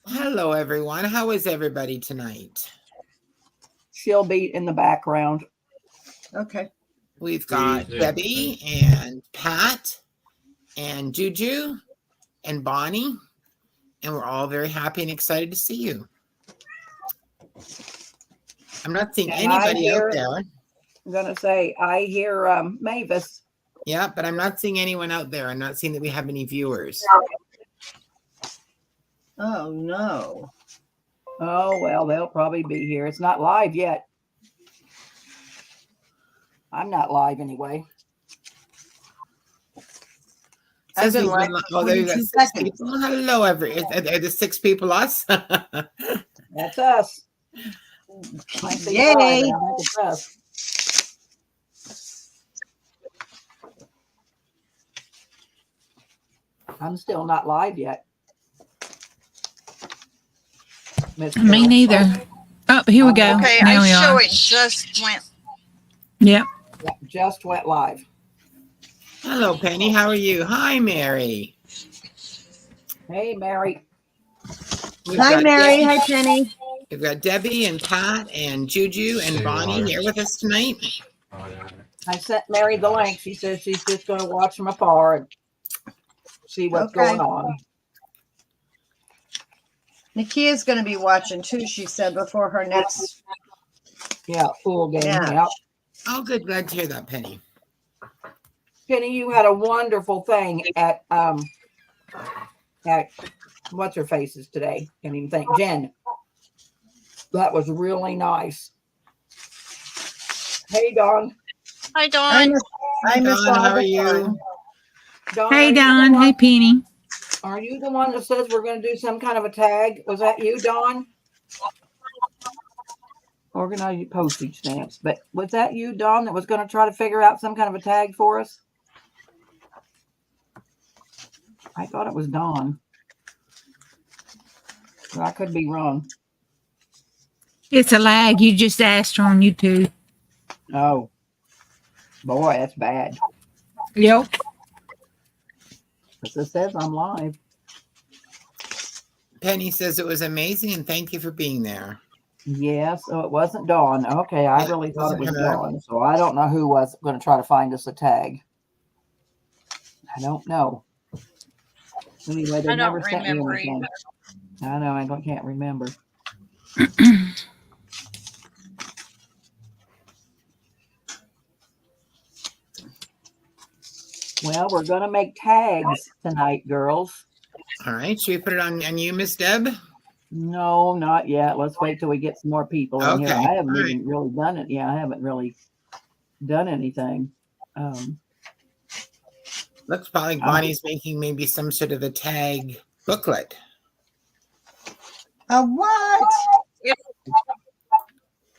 Hello, everyone. How is everybody tonight? She'll be in the background. Okay. We've got Debbie and Pat and Juju and Bonnie, and we're all very happy and excited to see you. I'm not seeing anybody out there. I'm going to say, I hear Mavis. Yeah, but I'm not seeing anyone out there. I'm not seeing that we have any viewers. Oh, no. Oh, well, they'll probably be here. It's not live yet. I'm not live anyway. I've been live for 22 seconds. People. Hello, are the 6 people us? That's us. Yay. It's us. I'm still not live yet. Me neither. Oh, here we go. Okay, now I show are. it just went. Yep. Just went live. Hello, Penny. How are you? Hi, Mary. Hey, Mary. Hi, Mary. Hi, Penny. We've got Debbie and Pat and Juju and Bonnie here with us tonight. I sent Mary the link. She says she's just going to watch from afar and see what's going on. Nikia's going to be watching too, she said, before her next. Pool game. Yeah. Oh, good. Glad to hear that, Penny. Penny, you had a wonderful thing at what's her faces today? Can't even think. Jen. That was really nice. Hey, Dawn. Hi, Dawn. I miss Dawn, how are you? Dawn, Hey, Dawn. Hey, Penny. Are you the one that says we're going to do some kind of a tag? Was that you, Dawn? Organize postage stamps. But was that you, Dawn, that was going to try to figure out some kind of a tag for us? I thought it was Dawn. Well, I could be wrong. It's a lag. You just asked her on YouTube. Oh. Boy, that's bad. Yep. Because it says I'm live. Penny says it was amazing and thank you for being there. Yeah, so it wasn't Dawn. Okay, I really thought it was Dawn. So I don't know who was going to try to find us a tag. I don't know. Anyway, they never sent me anything. I know, I can't remember. Well, we're going to make tags tonight, girls. All right. Should we put it on you, Miss Deb? No, not yet. Let's wait till we get some more people in here. I haven't All even really done it. Yeah, I haven't really done anything. Looks probably like Bonnie's making maybe some sort of a tag booklet. A what?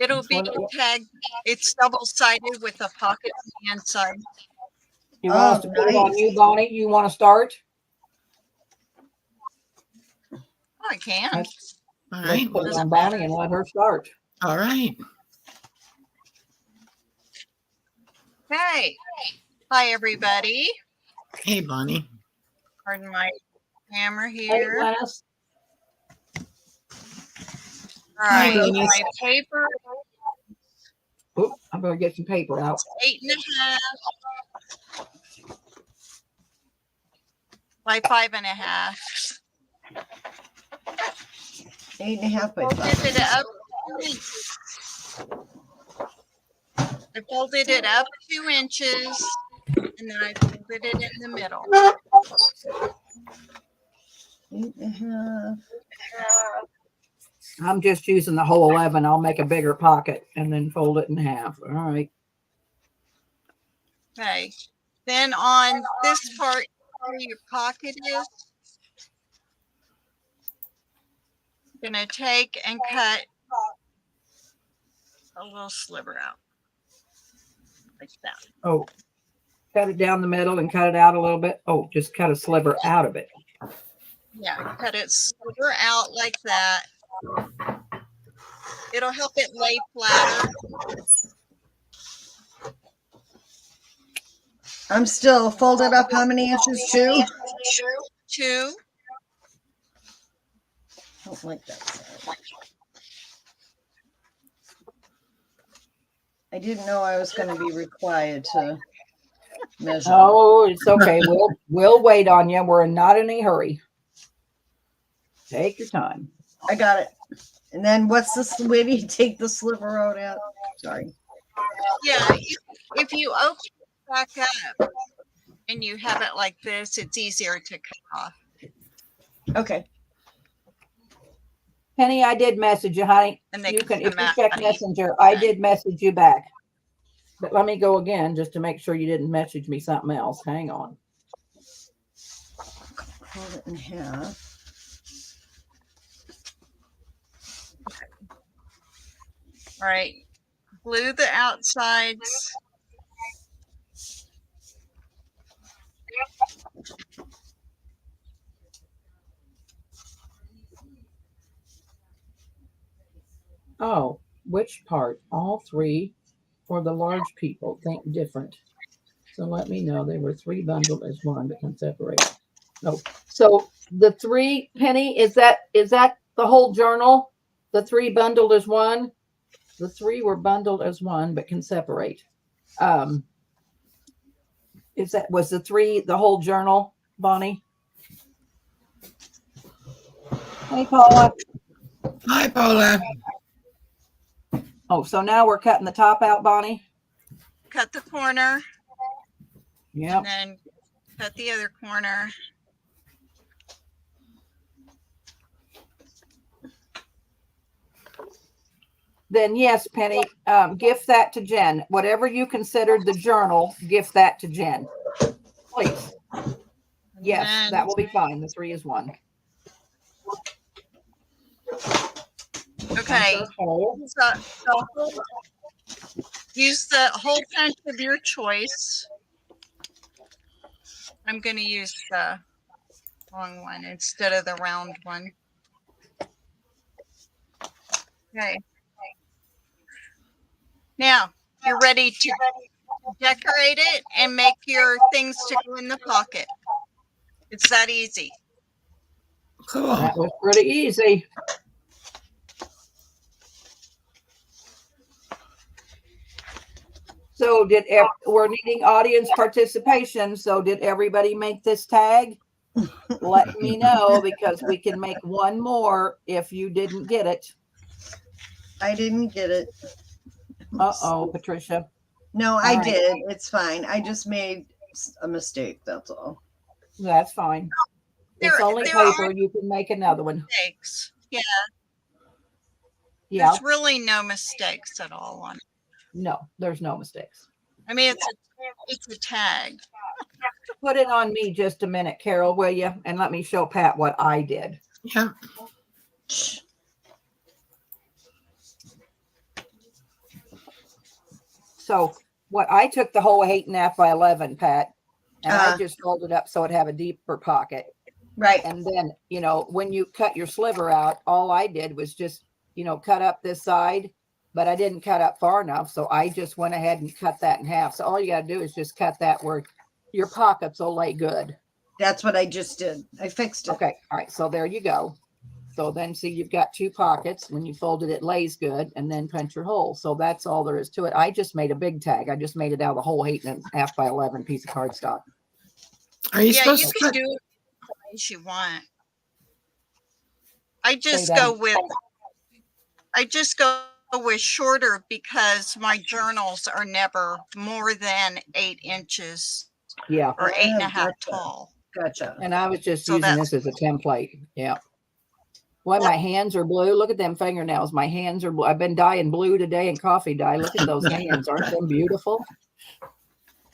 It'll be tagged. It's double-sided with a pocket on the inside. You want us to put it on you, Bonnie? You want to start? I can. All right. Put it on Bonnie and let her start. All right. Hey. Hi, everybody. Hey, Bonnie. Pardon my camera Hey, here. Glennis. All right. Glennis. My paper. Oh, I'm going to get some paper out. 8.5 by 5.5. 8.5 by 5. Folded it up 2 inches. I folded it up 2 inches, and then I folded it in the middle. 8.5. I'm just using the whole 11. I'll make a bigger pocket and then fold it in half. All right. Okay. Then on this part where your pocket is, I'm going to take and cut a little sliver out. Like that. Oh, cut it down the middle and cut it out a little bit. Oh, just cut a sliver out of it. Yeah, cut it sliver out like that. It'll help it lay flatter. I'm still folded up how many inches? 2? 2. Don't like that side. I didn't know I was going to be required to measure. Oh, it's okay. We'll wait on you. We're not in a hurry. Take your time. I got it. And then what's this? Where do you take the sliver out at? Sorry. Yeah, if you open it back up and you have it like this, it's easier to cut off. Okay. Penny, I did message you, honey. And they You can, if come you out check funny. Messenger, I did message you back. But let me go again just to make sure you didn't message me something else. Hang on. Hold it in half. All right. Glue the outsides. Oh, which part? All three for the large people. Think different. So let me know. They were three bundled as one, but can separate. Oh, so the three, Penny, is that the whole journal? The three bundled as one? The three were bundled as one, but can separate. Was the three the whole journal, Bonnie? Hey, Paula. Hi, Paula. Oh, so now we're cutting the top out, Bonnie? Cut the corner Yep. and then cut the other corner. Then yes, Penny, gift that to Jen. Whatever you considered the journal, gift that to Jen. Please. Yes, And that will be fine. The three is one. okay. Hole. Use the hole punch of your choice. I'm going to use the long one instead of the round one. Okay. Now you're ready to decorate it and make your things to go in the pocket. It's that easy. Cool. That was pretty easy. So we're needing audience participation. So did everybody make this tag? Let me know because we can make one more if you didn't get it. I didn't get it. Uh-oh, Patricia. No, I right. did. It's fine. I just made a mistake. That's all. That's fine. It's There- only there paper. are- You can make another one. Mistakes. Yeah, Yeah. there's really no mistakes at all on it. No, there's no mistakes. I mean, it's a tag. Put it on me just a minute, Carol, will you? And let me show Pat what I did. Yeah. So what I took the whole 8.5 by 11, Pat, and I Uh-huh. just folded up so it'd have a deeper pocket. Right. And then, when you cut your sliver out, all I did was just, cut up this side, but I didn't cut up far enough. So I just went ahead and cut that in half. So all you got to do is just cut that where your pockets will lay good. That's what I just did. I fixed it. Okay. All right. So there you go. So then see, you've got two pockets. When you fold it, it lays good and then punch your hole. So that's all there is to it. I just made a big tag. I just made it out of the whole 8.5 by 11 piece of cardstock. Are you Yeah, supposed you to can cut? do it as you want. I just that. go with shorter because my journals are never more than 8 inches Yeah. or 8.5 gotcha. tall. Gotcha. And I was just So using that's- this as a template. Yeah. Why my hands are blue. Look at them fingernails. My hands are blue. I've been dyeing blue today and coffee dye. Look at those hands. Aren't they beautiful?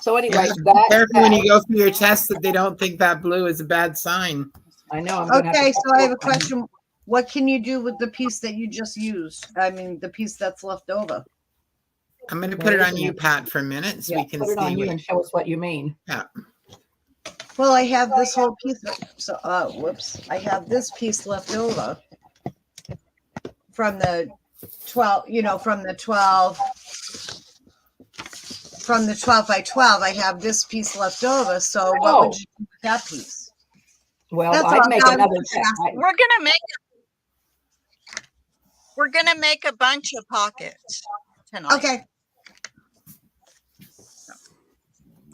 So anyway, Yeah, be that careful when you go for your test that they don't think that blue is a bad sign. I know. I'm gonna have Okay, to- so I have a question. What can you do with the piece that you just used? I mean, the piece that's left over. I'm going to put it on you, Pat, for a minute so Yeah, we can put it on see. you What, and show us what you mean. yeah. Well, I have this whole piece. So, whoops. I have this piece left over from the 12, from the 12 by 12. I have this piece left over. So what would you do with that piece? Well, That's I'd all. make I'm another just tag. asking. We're gonna make We're gonna make a bunch of pockets tonight. Okay.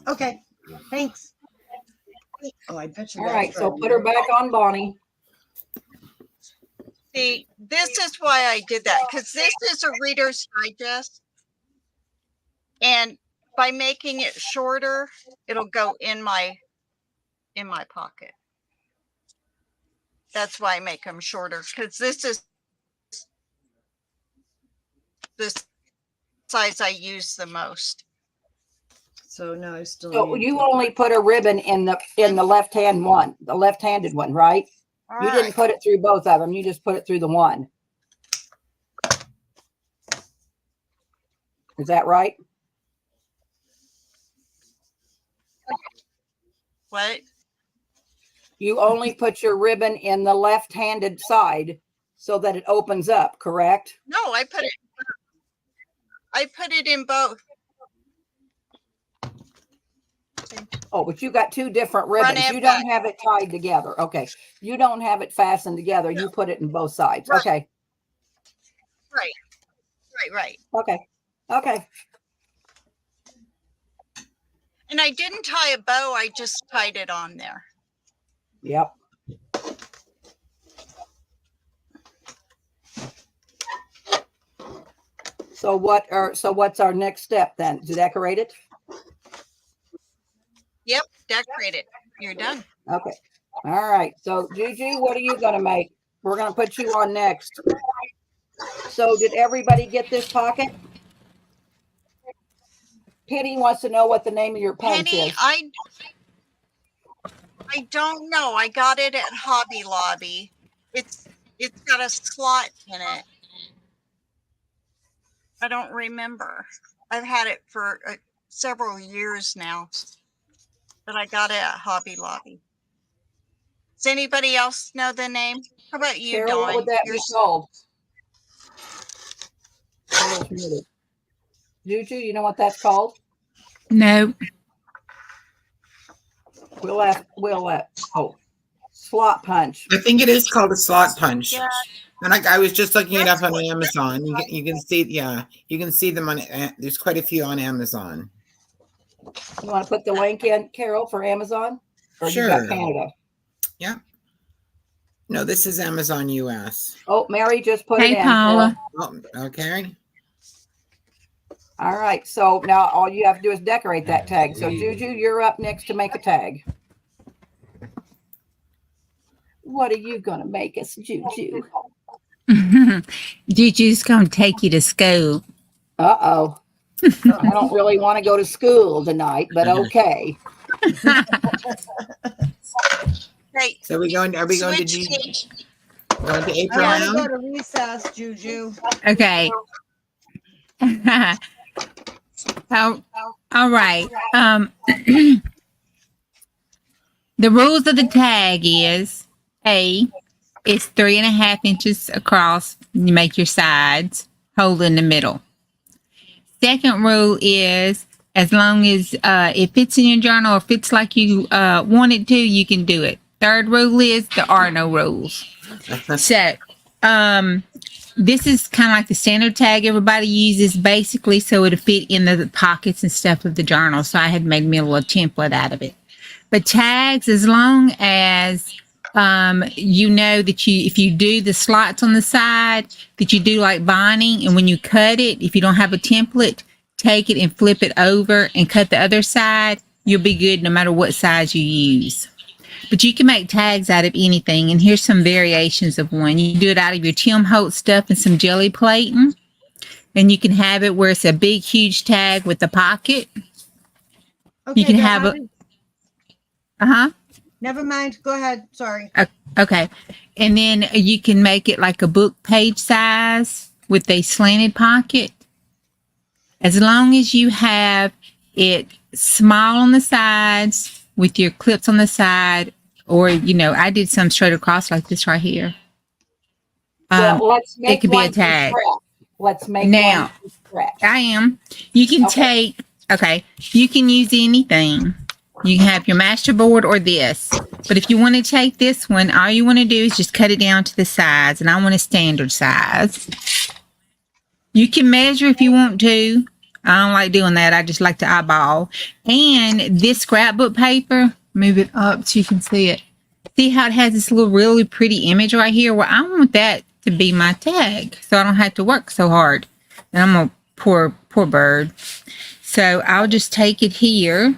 Okay. Thanks. Oh, I bet you. All that's right, so right. put her back on Bonnie. See, this is why I did that, because this is a Reader's Digest. And by making it shorter, it'll go in my pocket. That's why I make them shorter, because this is the size I use the most. So now I still. So need you to- only put a ribbon in the left-hand one, the left-handed one, right? You didn't put it through both of them. You just put it through the one. Is that right? What? You only put your ribbon in the left-handed side so that it opens up, correct? No, I put it in both. Oh, but you got two different Front ribbons. and You don't back. have it tied together. Okay. You don't have it fastened together. You put it in both sides. Right. Okay. Right. Okay. Okay. And I didn't tie a bow, I just tied it on there. Yep. So what's our next step then? To decorate it? Yep, decorate it. You're done. Okay. All right. So Juju, what are you gonna make? We're gonna put you on next. So did everybody get this pocket? Penny wants to know what the name of your punch Penny, is. I don't know. I got it at Hobby Lobby. It's got a slot in it. I don't remember. I've had it for several years now, but I got it at Hobby Lobby. Does anybody else know the name? How about you, Carol, what Dawn? would that You're be called? Carol's muted. Juju, you know what that's called? No. Slot punch. I think it is called a slot punch. Yeah. And I was just looking it up That's on what- Amazon. You can see, yeah, you can see them on. There's quite a few on Amazon. You want to put the link in, Carol, for Amazon? Or you Sure. got Canada? No, this is Amazon US. Oh, Mary just put Hey, it in. Paula. Carol. Oh, okay. All right. So now all you have to do is decorate that tag. So Juju, you're up next to make a tag. What are you going to make us, Juju? Juju's gonna take you to school. Uh-oh. I don't really want to go to school tonight, but okay. Hey, So are we going to switch G, teams. going to April I want to now? go to recess, Juju. Okay. All right. The rules of the tag is it's 3.5 inches across. You make your sides, hold in the middle. Second rule is as long as it fits in your journal or fits like you want it to, you can do it. Third rule is there are no rules. So, this is kind of like the standard tag everybody uses basically so it'll fit in the pockets and stuff of the journal. So I had made me a little template out of it. But tags, as long as you know that if you do the slots on the side, that you do like binding, and when you cut it, if you don't have a template, take it and flip it over and cut the other side, you'll be good no matter what size you use. But you can make tags out of anything, and here's some variations of one. You do it out of your Tim Holtz stuff and some jelly plating, and you can have it where it's a big, huge tag with a pocket. Okay, You can never have a- mind. Never mind. Go ahead. Sorry. Okay. And then you can make it like a book page size with a slanted pocket. As long as you have it small on the sides with your clips on the side, or, I did some straight across like this right here. Well, let's make could be a one from tag. scratch. Let's make Now- one from scratch. I am. You can Okay. you can use anything. You can have your master board or this. But if you want to take this one, all you want to do is just cut it down to the size. And I want a standard size. You can measure if you want to. I don't like doing that. I just like to eyeball. And this scrapbook paper, move it up so you can see it. See how it has this little really pretty image right here? Well, I want that to be my tag so I don't have to work so hard. And I'm a poor bird. So I'll just take it here.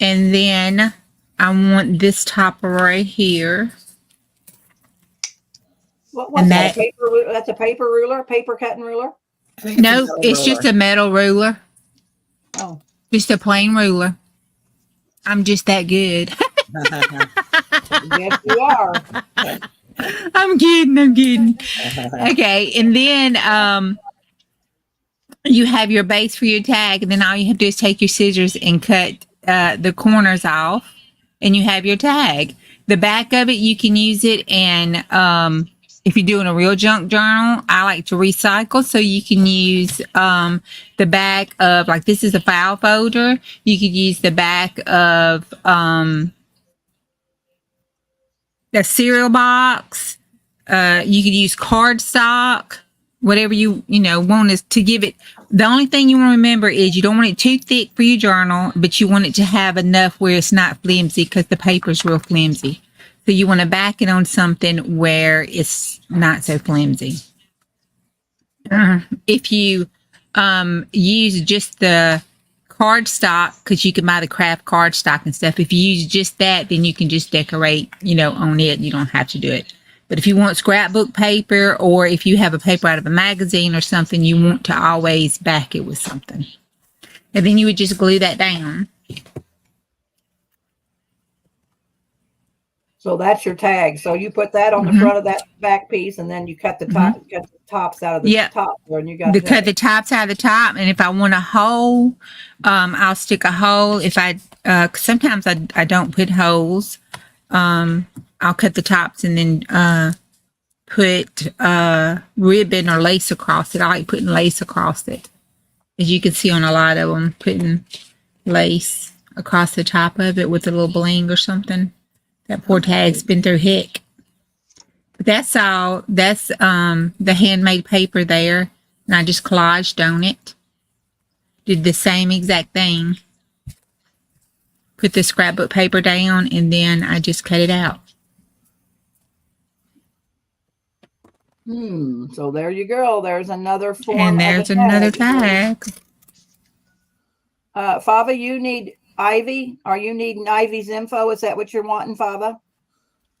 And then I want this topper right here. What's And that? that- That's a paper ruler, paper cutting ruler. I think No, a metal it's just roller. a metal ruler. Oh, Just a plain ruler. I'm just that good. yes, you are. I'm kidding. Okay, and then you have your base for your tag, and then all you have to do is take your scissors and cut the corners off, and you have your tag. The back of it, you can use it, and if you're doing a real junk journal, I like to recycle, so you can use the back of, like, this is a file folder. You could use the back of the cereal box. You could use cardstock, whatever you want is to give it. The only thing you want to remember is you don't want it too thick for your journal, but you want it to have enough where it's not flimsy because the paper's real flimsy. So you want to back it on something where it's not so flimsy. If you use just the cardstock, because you can buy the craft cardstock and stuff. If you use just that, then you can just decorate, on it. You don't have to do it. But if you want scrapbook paper, or if you have a paper out of a magazine or something, you want to always back it with something. And then you would just glue that down. So that's your tag. So you put that on the front of that back piece, and then you cut the tops out of the top there, and you got cut the tops out of the top. And if I want a hole, I'll stick a hole. If sometimes I don't put holes. I'll cut the tops and then put ribbon or lace across it. I like putting lace across it. As you can see on a lot of them, putting lace across the top of it with a little bling or something. That poor tag's been through heck. But that's all. That's the handmade paper there. And I just collaged on it. Did the same exact thing. Put the scrapbook paper down, and then I just cut it out. So there you go. There's another form. And there's another tag. Fava, you need Ivy. Are you needing Ivy's info? Is that what you're wanting, Fava?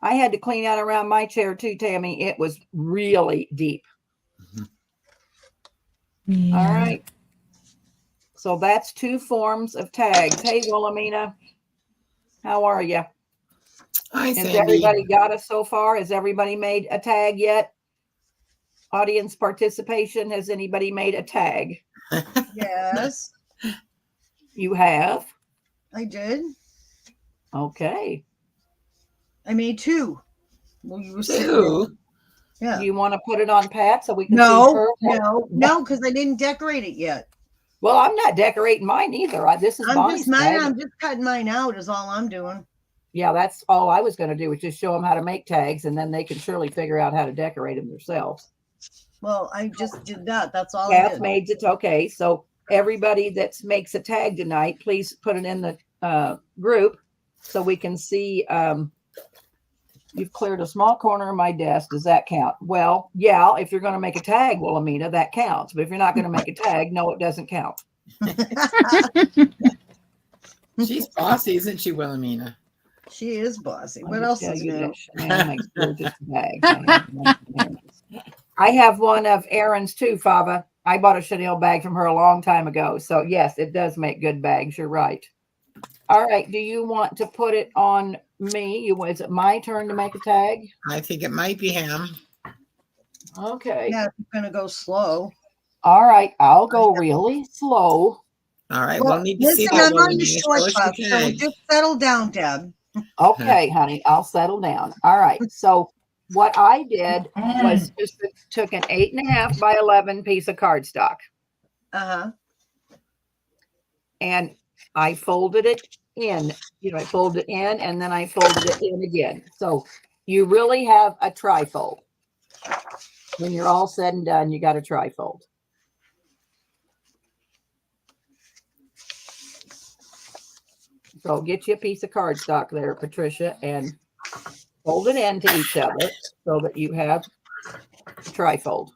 I had to clean out around my chair too, Tammy. It was really deep. Yeah. All right. So that's 2 forms of tags. Hey, Wilhelmina, how are you? Hi, Has Sandy. everybody got us so far? Has everybody made a tag yet? Audience participation. Has anybody made a tag? Yes, You have? I did. Okay. I made 2. Well, you were sitting there. Two. Yeah. Do you want to put it on Pat so we can see No, her? no, because I didn't decorate it yet. Well, I'm not decorating mine either. This is Bonnie's tag. I'm just cutting mine out is all I'm doing. Yeah, that's all I was going to do, was just show them how to make tags, and then they can surely figure out how to decorate them themselves. Well, I just did that. That's all I Kath did. made it. Okay, so everybody that makes a tag tonight, please put it in the group so we can see. You've cleared a small corner of my desk. Does that count? Well, yeah, if you're going to make a tag, Wilhelmina, that counts. But if you're not going to make a tag, no, it doesn't count. She's bossy, isn't she, Wilhelmina? She is bossy. Let What me else tell is you new? that Chanel makes gorgeous bags. I have one of Erin's too, Fava. I bought a Chanel bag from her a long time ago. So yes, it does make good bags. You're right. All right. Do you want to put it on me? Is it my turn to make a tag? I think it might be him. Okay. Yeah, it's gonna go slow. All right. I'll go really slow. All right, Well, we'll need to see listen, that. I'm on the Wilhelmina. short Show us bus, your so tag. just settle down, Deb. Okay, honey. I'll settle down. All right. So what I did was just took an 8.5 by 11 piece of cardstock. Uh-huh. and I folded it in, I folded it in and then I folded it in again. So you really have a trifold. When you're all said and done, you got a trifold. So get you a piece of cardstock there, Patricia, and fold it into each other so that you have a trifold.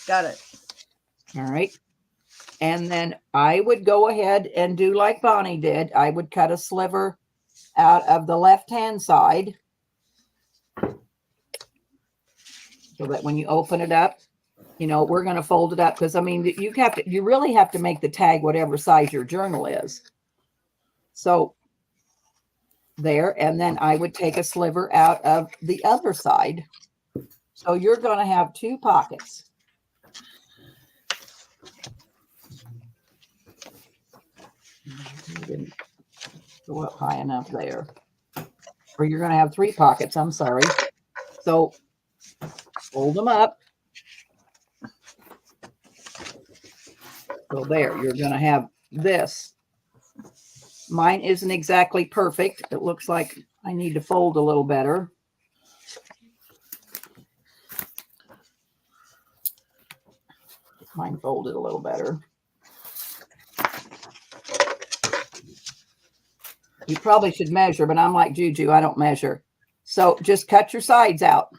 Got it. All right. And then I would go ahead and do like Bonnie did. I would cut a sliver out of the left-hand side so that when you open it up, we're going to fold it up because I mean, you really have to make the tag whatever size your journal is. So there, and then I would take a sliver out of the other side. So you're going to have two pockets. Didn't go up high enough there. Or you're going to have three pockets. I'm sorry. So fold them up. So there, you're going to have this. Mine isn't exactly perfect. It looks like I need to fold a little better. Mine folded a little better. You probably should measure, but I'm like Juju, I don't measure. So just cut your sides out.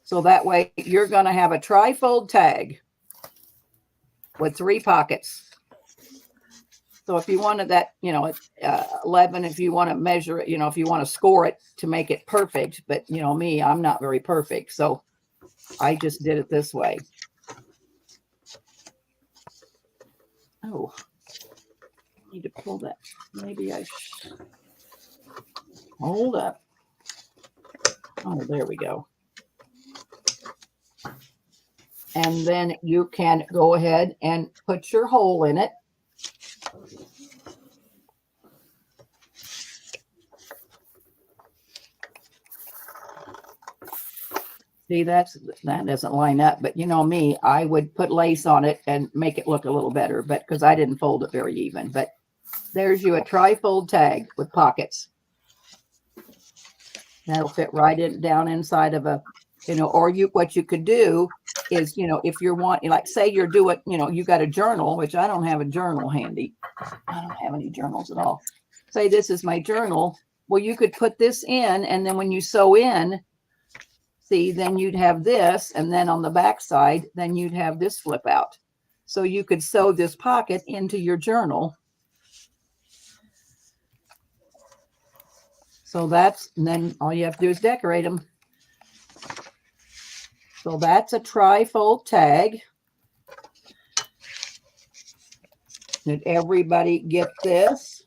So that way you're going to have a trifold tag with three pockets. So if you wanted that, 11, if you want to measure it, if you want to score it to make it perfect, but me, I'm not very perfect. So I just did it this way. Oh, I need to pull that. Maybe I should. Hold up. Oh, there we go. And then you can go ahead and put your hole in it. See, that doesn't line up, but me, I would put lace on it and make it look a little better, but because I didn't fold it very even. But there's you a trifold tag with pockets. That'll fit right in down inside of a, or what you could do is, if you're wanting, like say you're doing, you got a journal, which I don't have a journal handy. I don't have any journals at all. Say this is my journal. Well, you could put this in, and then when you sew in, see, then you'd have this, and then on the back side, then you'd have this flip out. So you could sew this pocket into your journal. So and then all you have to do is decorate them. So that's a trifold tag. Did everybody get this?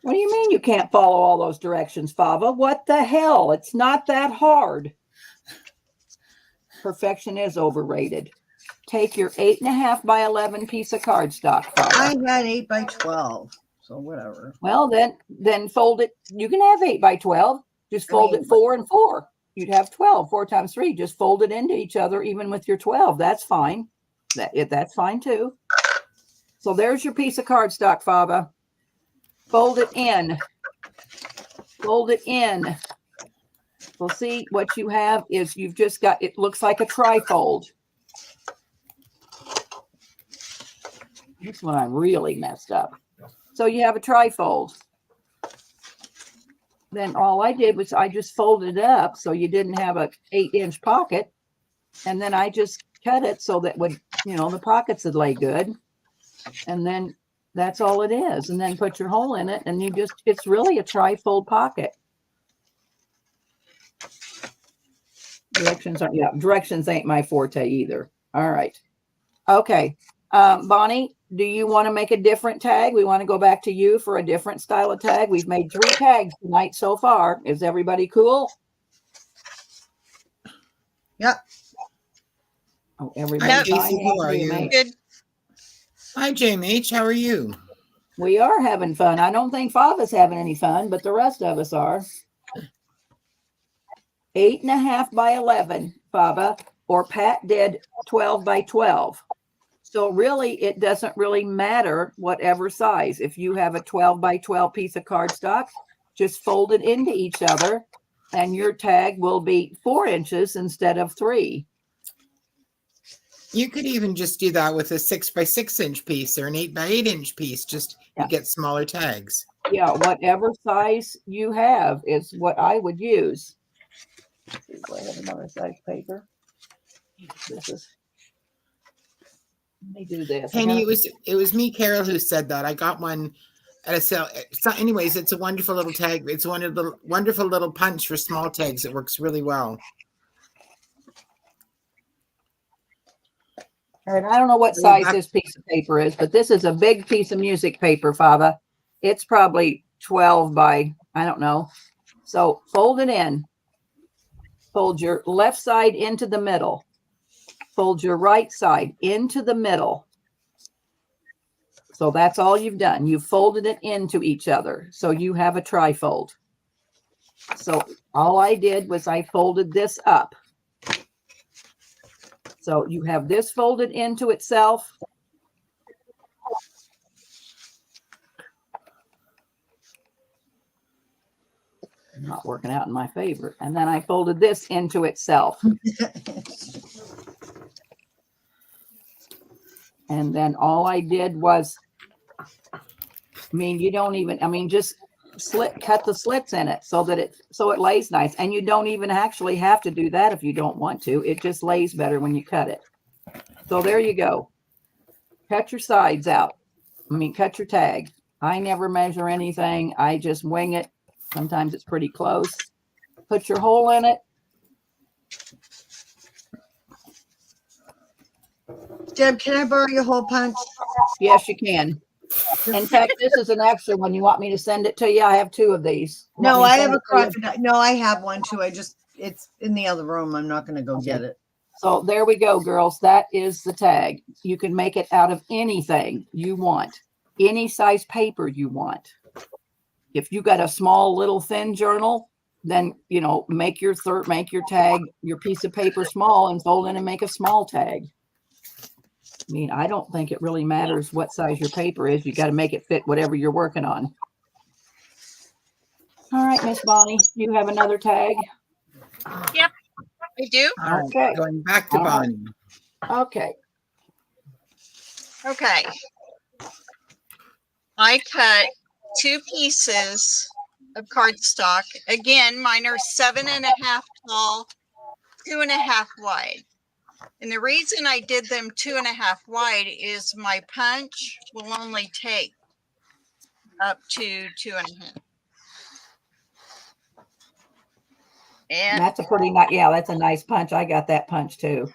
What do you mean you can't follow all those directions, Fava? What the hell? It's not that hard. Perfection is overrated. Take your 8.5 by 11 piece of cardstock, Fava. I had 8 by 12, so whatever. Well, then fold it. You can have 8 by 12. Just fold it 4 and 4. You'd have 12. 4 times 3. Just fold it into each other, even with your 12. That's fine. That's fine too. So there's your piece of cardstock, Fava. Fold it in. Fold it in. Well, see, what you have is you've just got, it looks like a trifold. This one I really messed up. So you have a trifold. Then all I did was I just folded it up so you didn't have a 8-inch pocket. And then I just cut it so that would, the pockets would lay good. And then that's all it is. And then put your hole in it and it's really a trifold pocket. Directions ain't my forte either. All right. Okay. Bonnie, do you want to make a different tag? We want to go back to you for a different style of tag. We've made 3 tags tonight so far. Is everybody cool? Yep. Oh, everybody. Hi, Casey, how are you? Good. Hi, JMH. How are you? We are having fun. I don't think Fava's having any fun, but the rest of us are. 8.5 by 11, Baba, or Pat did 12 by 12. So really, it doesn't really matter whatever size. If you have a 12 by 12 piece of cardstock, just fold it into each other and your tag will be 4 inches instead of 3. You could even just do that with a 6 by 6 inch piece or an 8 by 8 inch piece. Just Yeah. you get smaller tags. Yeah, whatever size you have is what I would use. Let's see, do I have another size paper? This is. Let me do this. Penny, it was me, Carol, who said that. I got one at a sale. So anyways, it's a wonderful little tag. It's one of the wonderful little punch for small tags. It works really well. All right, I don't know what size this piece of paper is, but this is a big piece of music paper, Fava. It's probably 12 by, I don't know. So fold it in. Fold your left side into the middle. Fold your right side into the middle. So that's all you've done. You've folded it into each other. So you have a trifold. So all I did was I folded this up. So you have this folded into itself. Not working out in my favor. And then I folded this into itself. And then all I did was, you don't even, just cut the slits in it so that it lays nice. And you don't even actually have to do that if you don't want to. It just lays better when you cut it. So there you go. Cut your sides out. Cut your tag. I never measure anything. I just wing it. Sometimes it's pretty close. Put your hole in it. Deb, can I borrow your hole punch? Yes, you can. In fact, this is an extra one. You want me to send it to you? I have 2 of these. No, I have a crocodile. No, I have one too. It's in the other room. I'm not going to go get it. So there we go, girls. That is the tag. You can make it out of anything you want, any size paper you want. If you got a small, little, thin journal, then, make your tag, your piece of paper small and fold in and make a small tag. I don't think it really matters what size your paper is. You got to make it fit whatever you're working on. All right, Miss Bonnie, you have another tag? Yep, I do. Okay. Going back to Bonnie. Okay. Okay. I cut 2 pieces of cardstock. Again, mine are 7.5 tall, 2.5 wide. And the reason I did them 2.5 wide is my punch will only take up to 2.5. And that's a pretty nice, that's a nice punch. I got that punch too.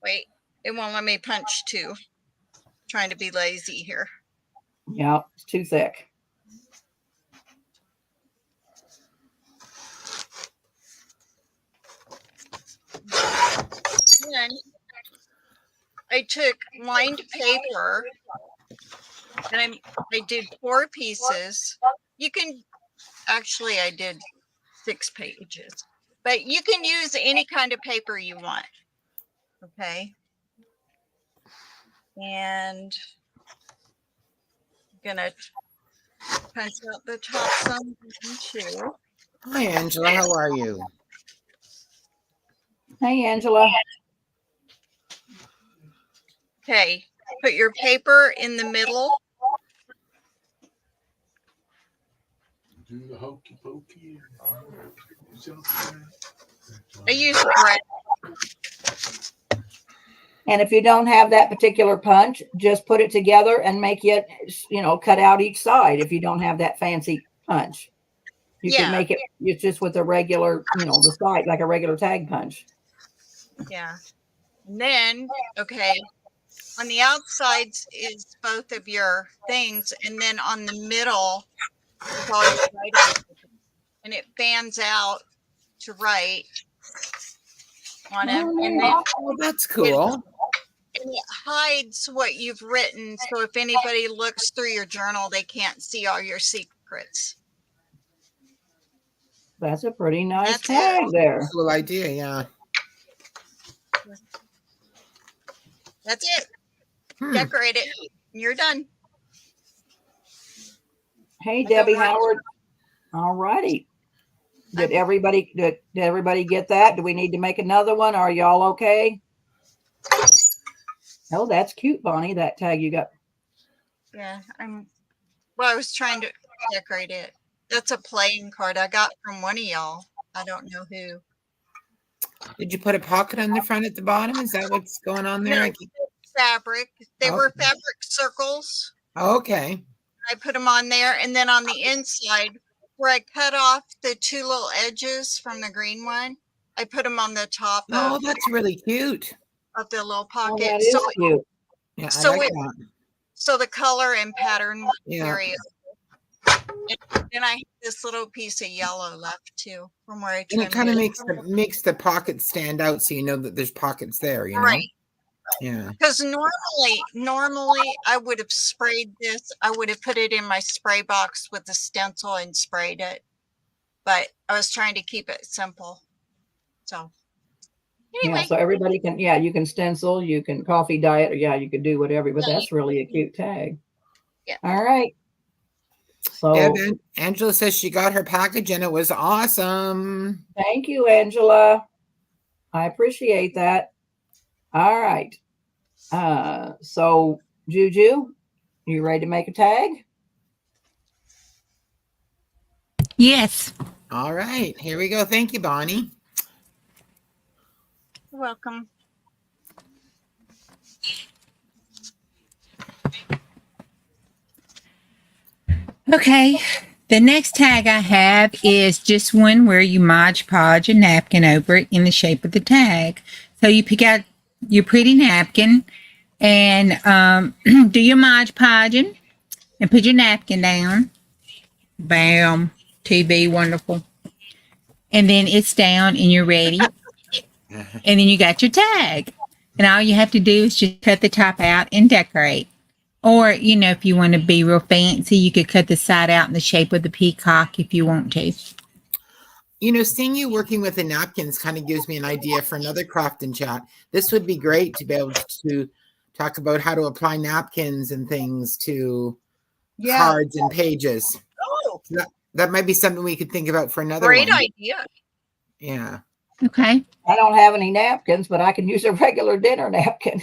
Wait, it won't let me punch 2. Trying to be lazy here. Yeah, it's too thick. Then I took lined paper and I did 4 pieces. You can actually, I did 6 pages, but you can use any kind of paper you want. Okay. And I'm gonna punch out the top some too. Hi, Angela. How are you? Hey, Angela. Okay, put your paper in the middle. Do the hokey pokey. I use bread. And if you don't have that particular punch, just put it together and make it, cut out each side. If you don't have that fancy punch, you can make it's just with a regular, the side, like a regular tag punch. Yeah. And then, okay, on the outsides is both of your things, and then on the middle is all your writing, and it fans out to write on them. And then that's cool. it hides what you've written, so if anybody looks through your journal, they can't see all your secrets. That's a pretty nice That's tag it. there. Cool idea, yeah. That's it. Hmm. Decorate it. You're done. Hey, I got Debbie mine. Howard. All righty. Did I'm- everybody get that? Do we need to make another one? Are y'all okay? Oh, that's cute, Bonnie, that tag you got. Yeah, I was trying to decorate it. That's a playing card I got from one of y'all. I don't know who. Did you put a pocket on the front at the bottom? Is that what's going on there? No. Fabric. They Oh. were fabric circles. Oh, okay. I put them on there, and then on the inside, where I cut off the two little edges from the green one, I put them on the top Oh, that's really cute. of the little Oh, pocket. that is cute. Yeah, I So like it- that. So the color and pattern was Yeah. very. And then I have this little piece of yellow left too, from where I And trimmed it kind of it. makes the pockets stand out, so you know that there's pockets there. You know. Right. Yeah. Because normally I would have sprayed this. I would have put it in my spray box with the stencil and sprayed it. But I was trying to keep it simple. So anyway, Yeah, so everybody can, you can stencil, you can coffee diet, or you could do whatever, but that's really a cute tag. Yeah. All right. So Angela says she got her package and it was awesome. thank you, Angela. I appreciate that. All right. So Juju, you ready to make a tag? Yes. All right, here we go. Thank you, Bonnie. you're welcome. Okay. The next tag I have is just one where you Mod Podge a napkin over it in the shape of the tag. So you pick out your pretty napkin and do your Mod Podging and put your napkin down. Bam. TV, wonderful. And then it's down and you're ready. And then you got your tag. And all you have to do is just cut the top out and decorate. Or, if you want to be real fancy, you could cut the side out in the shape of the peacock if you want to. Seeing you working with the napkins kind of gives me an idea for another craft and chat. This would be great to be able to talk about how to apply napkins and things to cards and pages. Oh, That might be something we could think about for another great one. idea. Yeah. Okay. I don't have any napkins, but I can use a regular dinner napkin.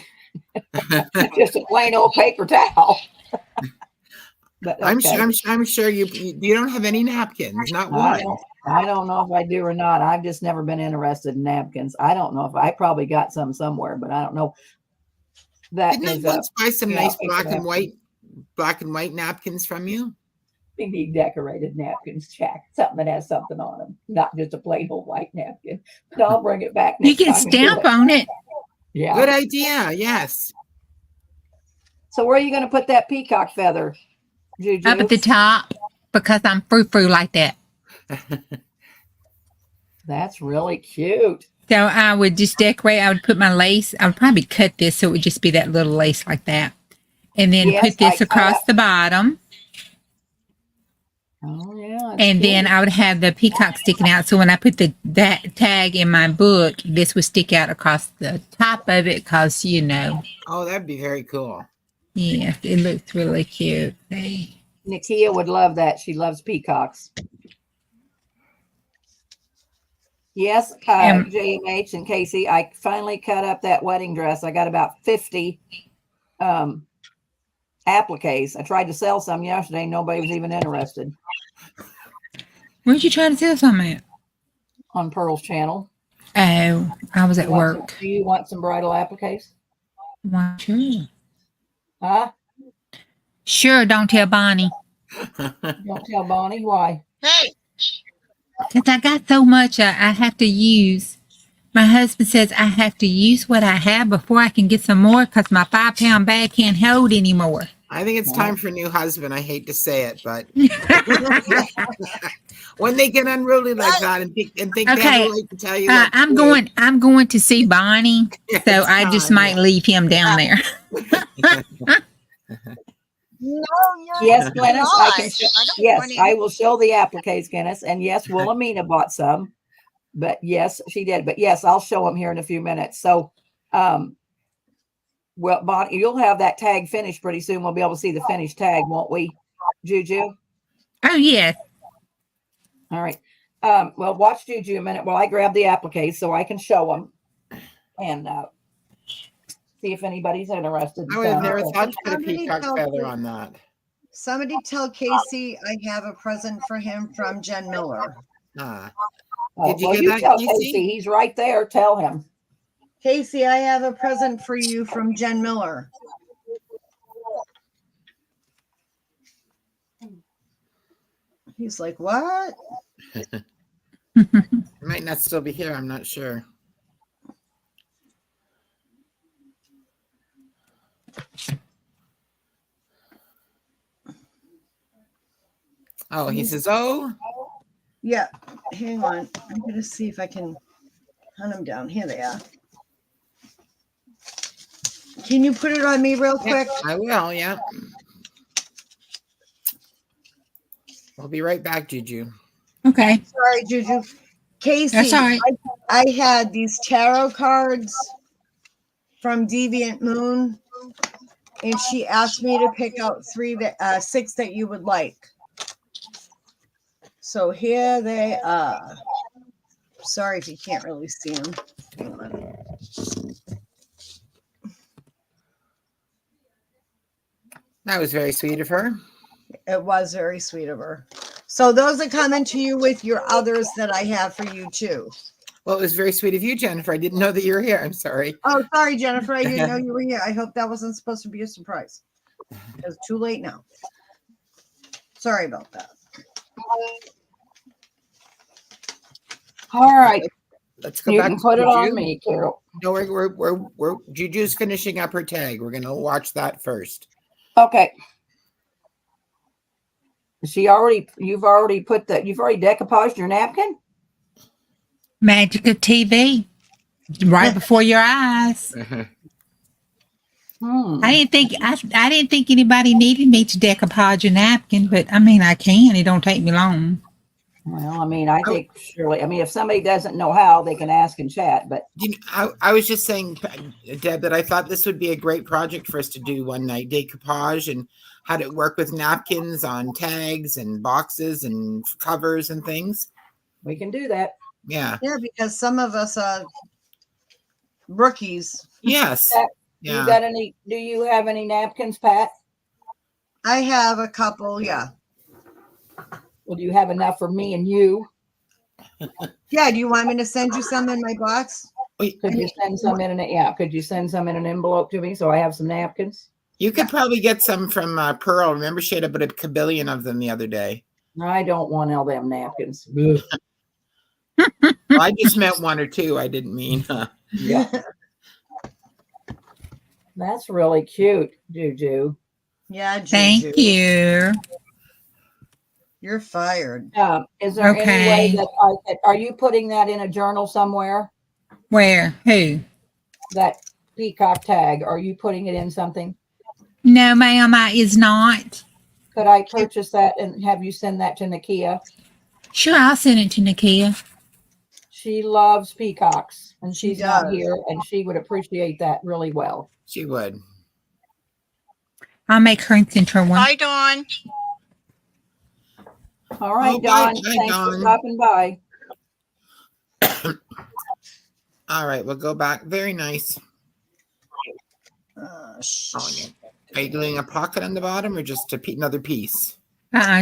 Just a plain old paper towel. But I'm okay. sure you don't have any napkins, not I one. don't know if I do or not. I've just never been interested in napkins. I don't know if I probably got some somewhere, but I don't know. That Didn't I is once buy some yeah, nice it's black and white napkins from you? we need decorated napkins, Jack. Something that has something on them, not just a plain old white napkin. But I'll bring it back You next can time and do stamp it. on it. Yeah. Good idea. Yes. So where are you going to put that peacock feather, Juju? Up at the top because I'm frou-frou like that. That's really cute. So I would just decorate. I would put my lace. I would probably cut this so it would just be that little lace like that. And then Yes, put this I across cut. the bottom. Oh yeah. it's And then cute. I would have the peacock sticking out. So when I put that tag in my book, this would stick out across the top of it because, Oh, that'd be very cool. yeah, it looks really cute. See? Nakia would love that. She loves peacocks. Yes, JMH and Casey, I finally cut up that wedding dress. I got about 50 appliques. I tried to sell some yesterday. Nobody was even interested Where'd you try to sell some at? on Pearl's channel. Oh, I was at work. Do you want some bridal appliques? Why, sure. Huh? Sure, don't tell Bonnie. Don't tell Bonnie why. Hey, Because I got so much I have to use. My husband says I have to use what I have before I can get some more because my 5-pound bag can't hold anymore. I think it's time for a new husband. I hate to say it, but when they get unruly like that and think they have Okay. a right to tell you what to I'm do. going to see Bonnie, Yeah, so it's I just time, might leave him down there. No, you're Yes, Glennis, I can. not. Show, I don't yes, want any- I will show the appliques, Glennis, and yes, Wilhelmina bought some, but yes, she did. But yes, I'll show them here in a few minutes. So, well, Bonnie, you'll have that tag finished pretty soon. We'll be able to see the finished tag, won't we, Juju? Oh, yes. All right. Well, watch Juju a minute while I grab the appliques so I can show them and see if anybody's interested. I would have never So- thought to put a Somebody peacock tell feather me- on that. Somebody tell Casey I have a present for him from Jen Miller. Ah, Oh, Did you well, get you that, tell Casey? Casey. He's right there. Tell him. Casey, I have a present for you from Jen Miller. He's like, what? it might not still be here. I'm not sure. Oh, he says, "Oh, Yeah, hang on. I'm gonna see if I can hunt them down. Here they are. Can you put it on me real yeah, quick? I will." Yeah. We'll be right back, Juju. Okay. Sorry, Juju. Casey, That's all right. I had these tarot cards from Deviant Moon, and she asked me to pick out six that you would like. So here they are. Sorry if you can't really see them. Hang on. That was very sweet of her. It was very sweet of her. So those are coming to you with your others that I have for you too. Well, it was very sweet of you, Jennifer. I didn't know that you were here. I'm sorry. Oh, sorry, Jennifer. I didn't know you were here. I hope that wasn't supposed to be a surprise. It's too late now. Sorry about that. All right. Let's go You back can to put it Juju. on me, Carol. No, we're Juju's finishing up her tag. We're gonna watch that first. Okay. You've already decoupaged your napkin? Magic of TV. Right before your eyes. Hmm. I didn't think anybody needed me to decoupage a napkin, but I mean I can. It don't take me long. Well, I mean, I think surely, if somebody doesn't know how, they can ask in chat, but I was just saying, Deb, that I thought this would be a great project for us to do one night, decoupage, and how to work with napkins on tags and boxes and covers and things. we can do that. Yeah. Yeah, because some of us are rookies. Yes. Do Yeah. you have any napkins, Pat? I have a couple, yeah. Well, do you have enough for me and you? Yeah, do you want me to send you some in my box? Could you send some could you send some in an envelope to me so I have some napkins? You could probably get some from Pearl. Remember, she had about a kabillion of them the other day. I don't want all them napkins. Well, I just meant one or two. I didn't mean. Yeah. That's really cute, Juju. Yeah, Juju. Thank you. You're fired. Is there any Okay. way that are you putting that in a journal somewhere? Where? Who? That peacock tag, are you putting it in something? No, ma'am, I is not. Could I purchase that and have you send that to Nakia? Sure, I'll send it to Nakia. She loves peacocks and she's not does. here and she would appreciate that really well. She would. I'll make her and send her one. Bye, Dawn. All right, Oh, bye, Dawn. bye, Thanks for Dawn. stopping by. All right, we'll go back. Very nice. Oh, Are you doing a pocket on the bottom or just another piece?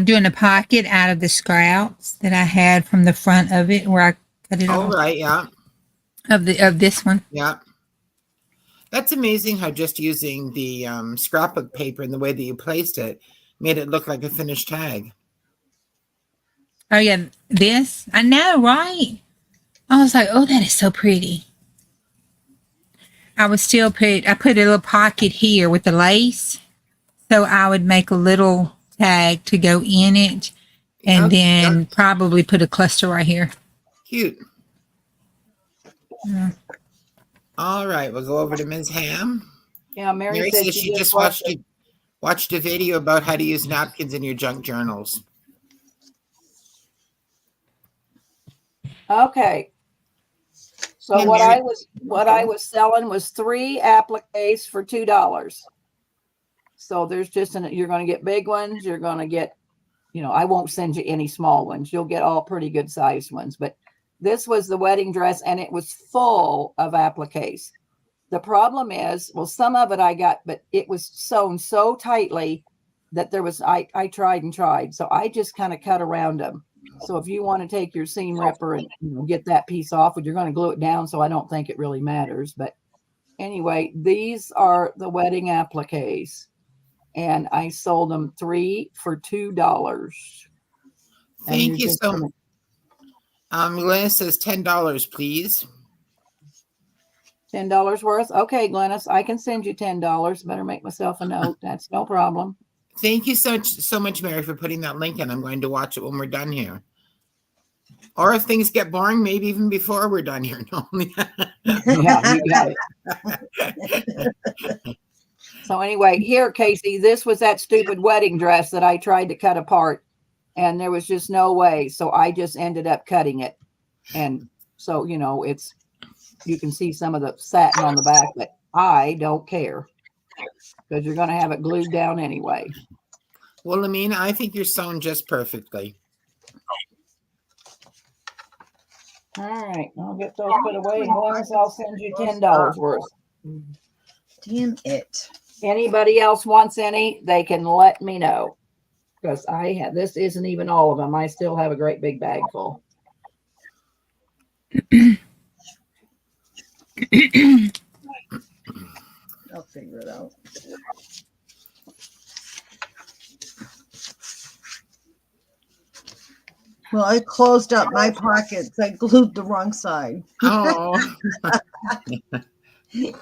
Doing a pocket out of the scraps that I had from the front of it where I cut it Oh, off right. Yeah. of this one. Yeah. That's amazing how just using the scrapbook paper and the way that you placed it made it look like a finished tag. Oh yeah, this I know, right? I was like, oh, that is so pretty. I put a little pocket here with the lace, so I would make a little tag to go in it, and Yep, then yep. probably put a cluster right here. Cute. Yeah. All right, we'll go over to Ms. Ham. Yeah, Mary Mary said says she just watched watched a video about how to use napkins in your junk journals. Okay. So Yeah, what Mary. I was selling was 3 appliques for $2. So there's just you're going to get big ones. You're going to get, I won't send you any small ones. You'll get all pretty good sized ones. But this was the wedding dress, and it was full of appliques. The problem is, well, some of it I got, but it was sewn so tightly that I tried and tried. So I just kind of cut around them. So if you want to take your seam ripper and get that piece off, you're going to glue it down. So I don't think it really matters. But anyway, these are the wedding appliques, and I sold them 3 for $2. Thank you so much. Glennis says $10, please. $10 worth. Okay, Glennis, I can send you $10. Better make myself a note. That's no problem. Thank you so much, Mary, for putting that link in. I'm going to watch it when we're done here. Or if things get boring, maybe even before we're done here. No. Yeah, you got it. So anyway, here, Casey, this was that stupid wedding dress that I tried to cut apart, and there was just no way. So I just ended up cutting it. And so, you can see some of the satin on the back, but I don't care because you're going to have it glued down anyway. Well, Amina, I think you're sewn just perfectly. All right, I'll get those put away. And Glennis, I'll send you $10 worth. Damn it. Anybody else wants any, they can let me know. Because this isn't even all of them. I still have a great big bag full. I'll figure it out. Well, I closed up my pockets. I glued the wrong side. Oh.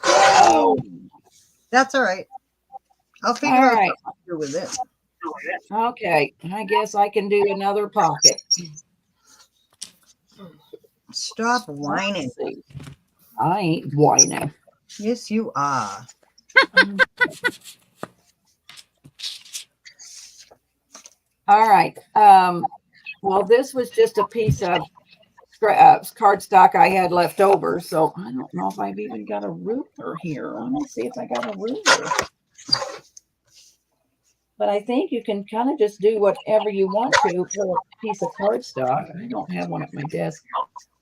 Oh, That's all right. I'll figure all out right. what to do with it. Okay, I guess I can do another pocket. Stop whining. Let's see. I ain't whining. Yes, you are. All right. Well, this was just a piece of cardstock I had left over. So I don't know if I've even got a ruler here. Let me see if I got a ruler. But I think you can kind of just do whatever you want to for a piece of cardstock. I don't have one at my desk.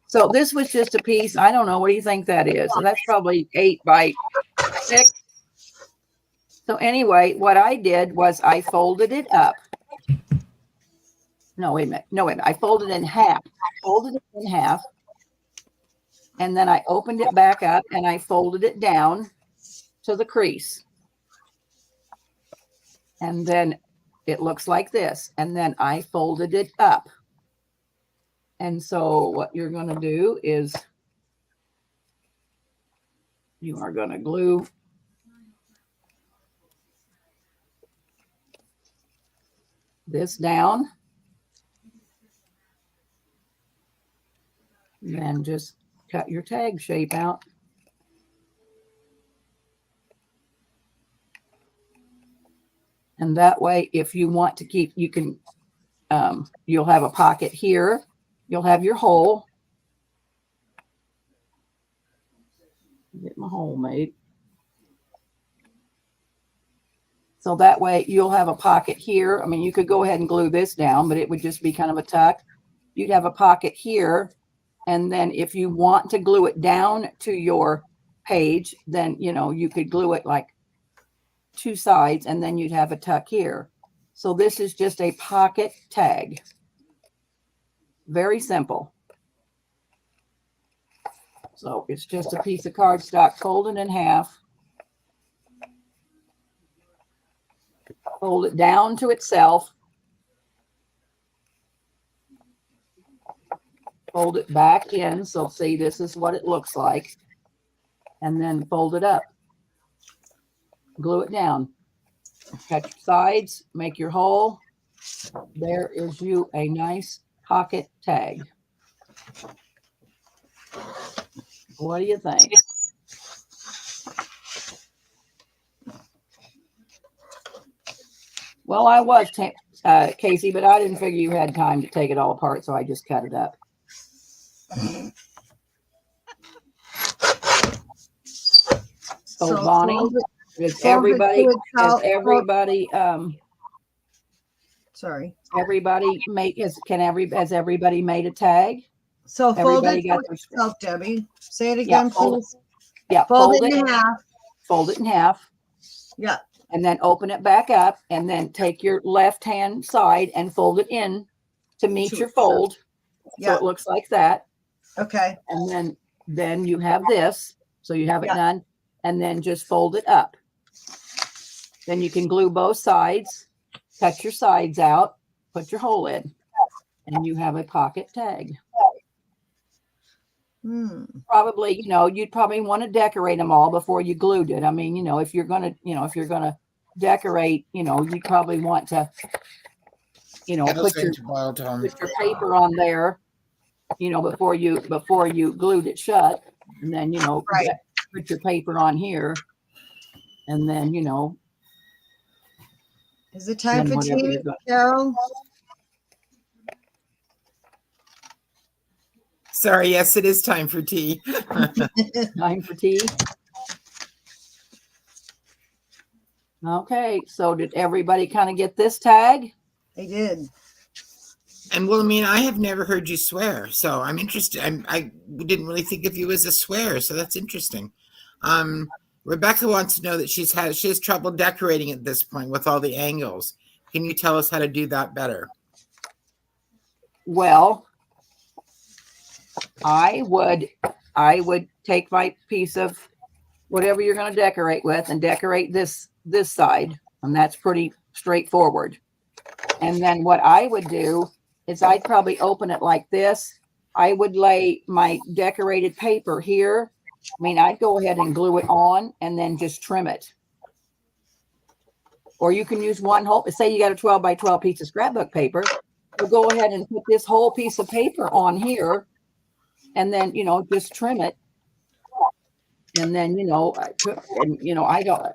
So this was just a piece. I don't know. What do you think that is? So that's probably 8 by 6. So anyway, what I did was I folded it up. No, wait a minute. No, wait a minute. I folded it in half. Folded it in half. And then I opened it back up and I folded it down to the crease. And then it looks like this. And then I folded it up. And so what you're going to do is you are going to glue this down. And just cut your tag shape out. And that way, if you want to keep, you can, you'll have a pocket here. You'll have your hole. Get my hole made. So that way you'll have a pocket here. I mean, you could go ahead and glue this down, but it would just be kind of a tuck. You'd have a pocket here. And then if you want to glue it down to your page, then, you could glue it like 2 sides and then you'd have a tuck here. So this is just a pocket tag. Very simple. So it's just a piece of cardstock folded in half. Fold it down to itself. Fold it back in. So see, this is what it looks like. And then fold it up. Glue it down. Cut your sides, make your hole. There is you a nice pocket tag. What do you think? Well, I was Casey, but I didn't figure you had time to take it all apart, so I just cut it up. So Bonnie, fold it- is fold it everybody, to has itself. everybody, Sorry. has everybody made a tag? So fold Everybody it got to their, itself, Debbie. Say it Yeah, again, fold- please. yeah, Fold it in half. fold it in half, Yeah. and then open it back up, and then take your left-hand side and fold it in to meet To your itself. fold. So Yeah. it looks like that. Okay. And then you have this, so you have it Yeah. done, and then just fold it up. Then you can glue both sides, cut your sides out, put your hole in, and you have a pocket tag. Probably, you'd probably want to decorate them all before you glued it. I mean, if you're gonna decorate, you probably want to, Kettles put your into boiled home. put your paper on there, before you glued it shut, and then Right. put your paper on here, and then Is it time then for whatever tea, you're going. Carol? Sorry, yes, it is time for tea. Time for tea. Okay, so did everybody kind of get this tag? I did. And Wilhelmina, I have never heard you swear, so I'm interested. I didn't really think of you as a swear, so that's interesting. Rebecca wants to know that she has trouble decorating at this point with all the angles. Can you tell us how to do that better? Well, I would take my piece of whatever you're going to decorate with and decorate this side, and that's pretty straightforward. And then what I would do is I'd probably open it like this. I would lay my decorated paper here. I mean, I'd go ahead and glue it on and then just trim it. Or you can use one whole, say you got a 12 by 12 piece of scrapbook paper. So go ahead and put this whole piece of paper on here and then, just trim it. And then,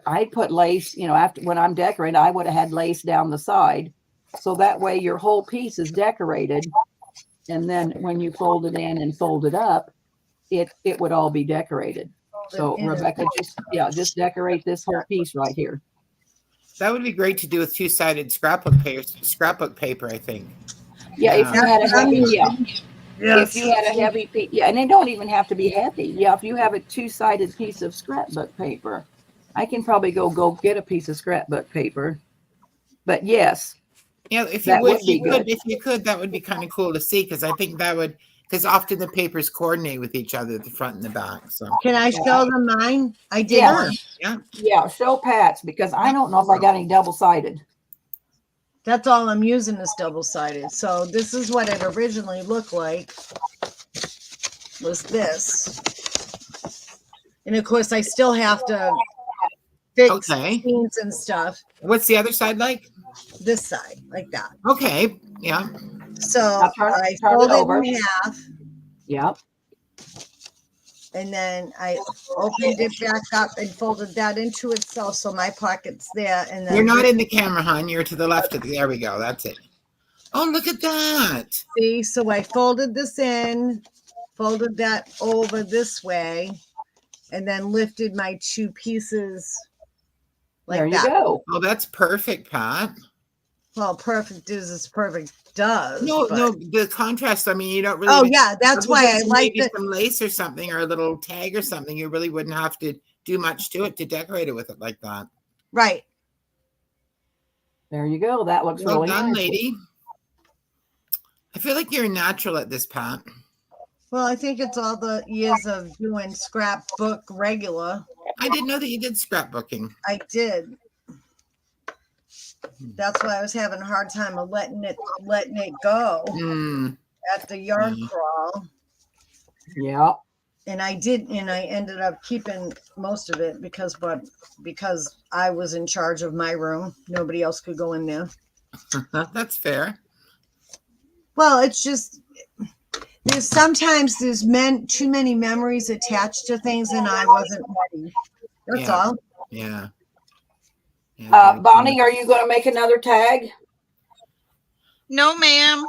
I put lace, after when I'm decorating, I would have had lace down the side. So that way your whole piece is decorated. And then when you fold it in and fold it up, it would all be decorated. So Rebecca, just decorate this whole piece right here. That would be great to do with two-sided scrapbook paper, I think. Yeah, if you had a heavy, Yes. if you had a heavy piece, and they don't even have to be heavy. Yeah, if you have a two-sided piece of scrapbook paper, I can probably go get a piece of scrapbook paper. But yes, Yeah, if That would be if you could, that would be kind of cool to see, because I think because often the papers coordinate with each other, the front and the back. So Can I show them mine? I did. Yeah. yeah, show Pat's, because I don't know if I got any double-sided. That's all I'm using is double-sided. So this is what it originally looked like. Was this. And of course I still have to fix Okay. seams and stuff. What's the other side like? This side, like that. Okay, yeah. So Now turn it fold over. it in half. Yeah. And then I opened it back up and folded that into itself. So my pocket's there. And then You're not in the camera, hon. You're to the left of there we go. That's it. Oh, look at that. see, so I folded this in, folded that over this way, and then lifted my two pieces like There you that. go. Oh, that's perfect, Pat. Well, perfect is as perfect does. No, but- no, the contrast. I mean, you don't really. Oh yeah, that's Other why than I like maybe it. some lace or something, or a little tag or something. You really wouldn't have to do much to it to decorate it with it like that. Right. There you go. That looks Well really done, nice. lady. I feel like you're a natural at this, Pat. Well, I think it's all the years of doing scrapbook regular. I didn't know that you did scrapbooking. I did. That's why I was having a hard time of letting it go Mm, at the yard Mhm. crawl. Yeah. And I ended up keeping most of it because I was in charge of my room. Nobody else could go in there. that's fair. Well, it's just there's sometimes too many memories attached to things and I wasn't ready. That's Yeah. all. Yeah. Yeah, very Bonnie, cool. are you going to make another tag? No, ma'am.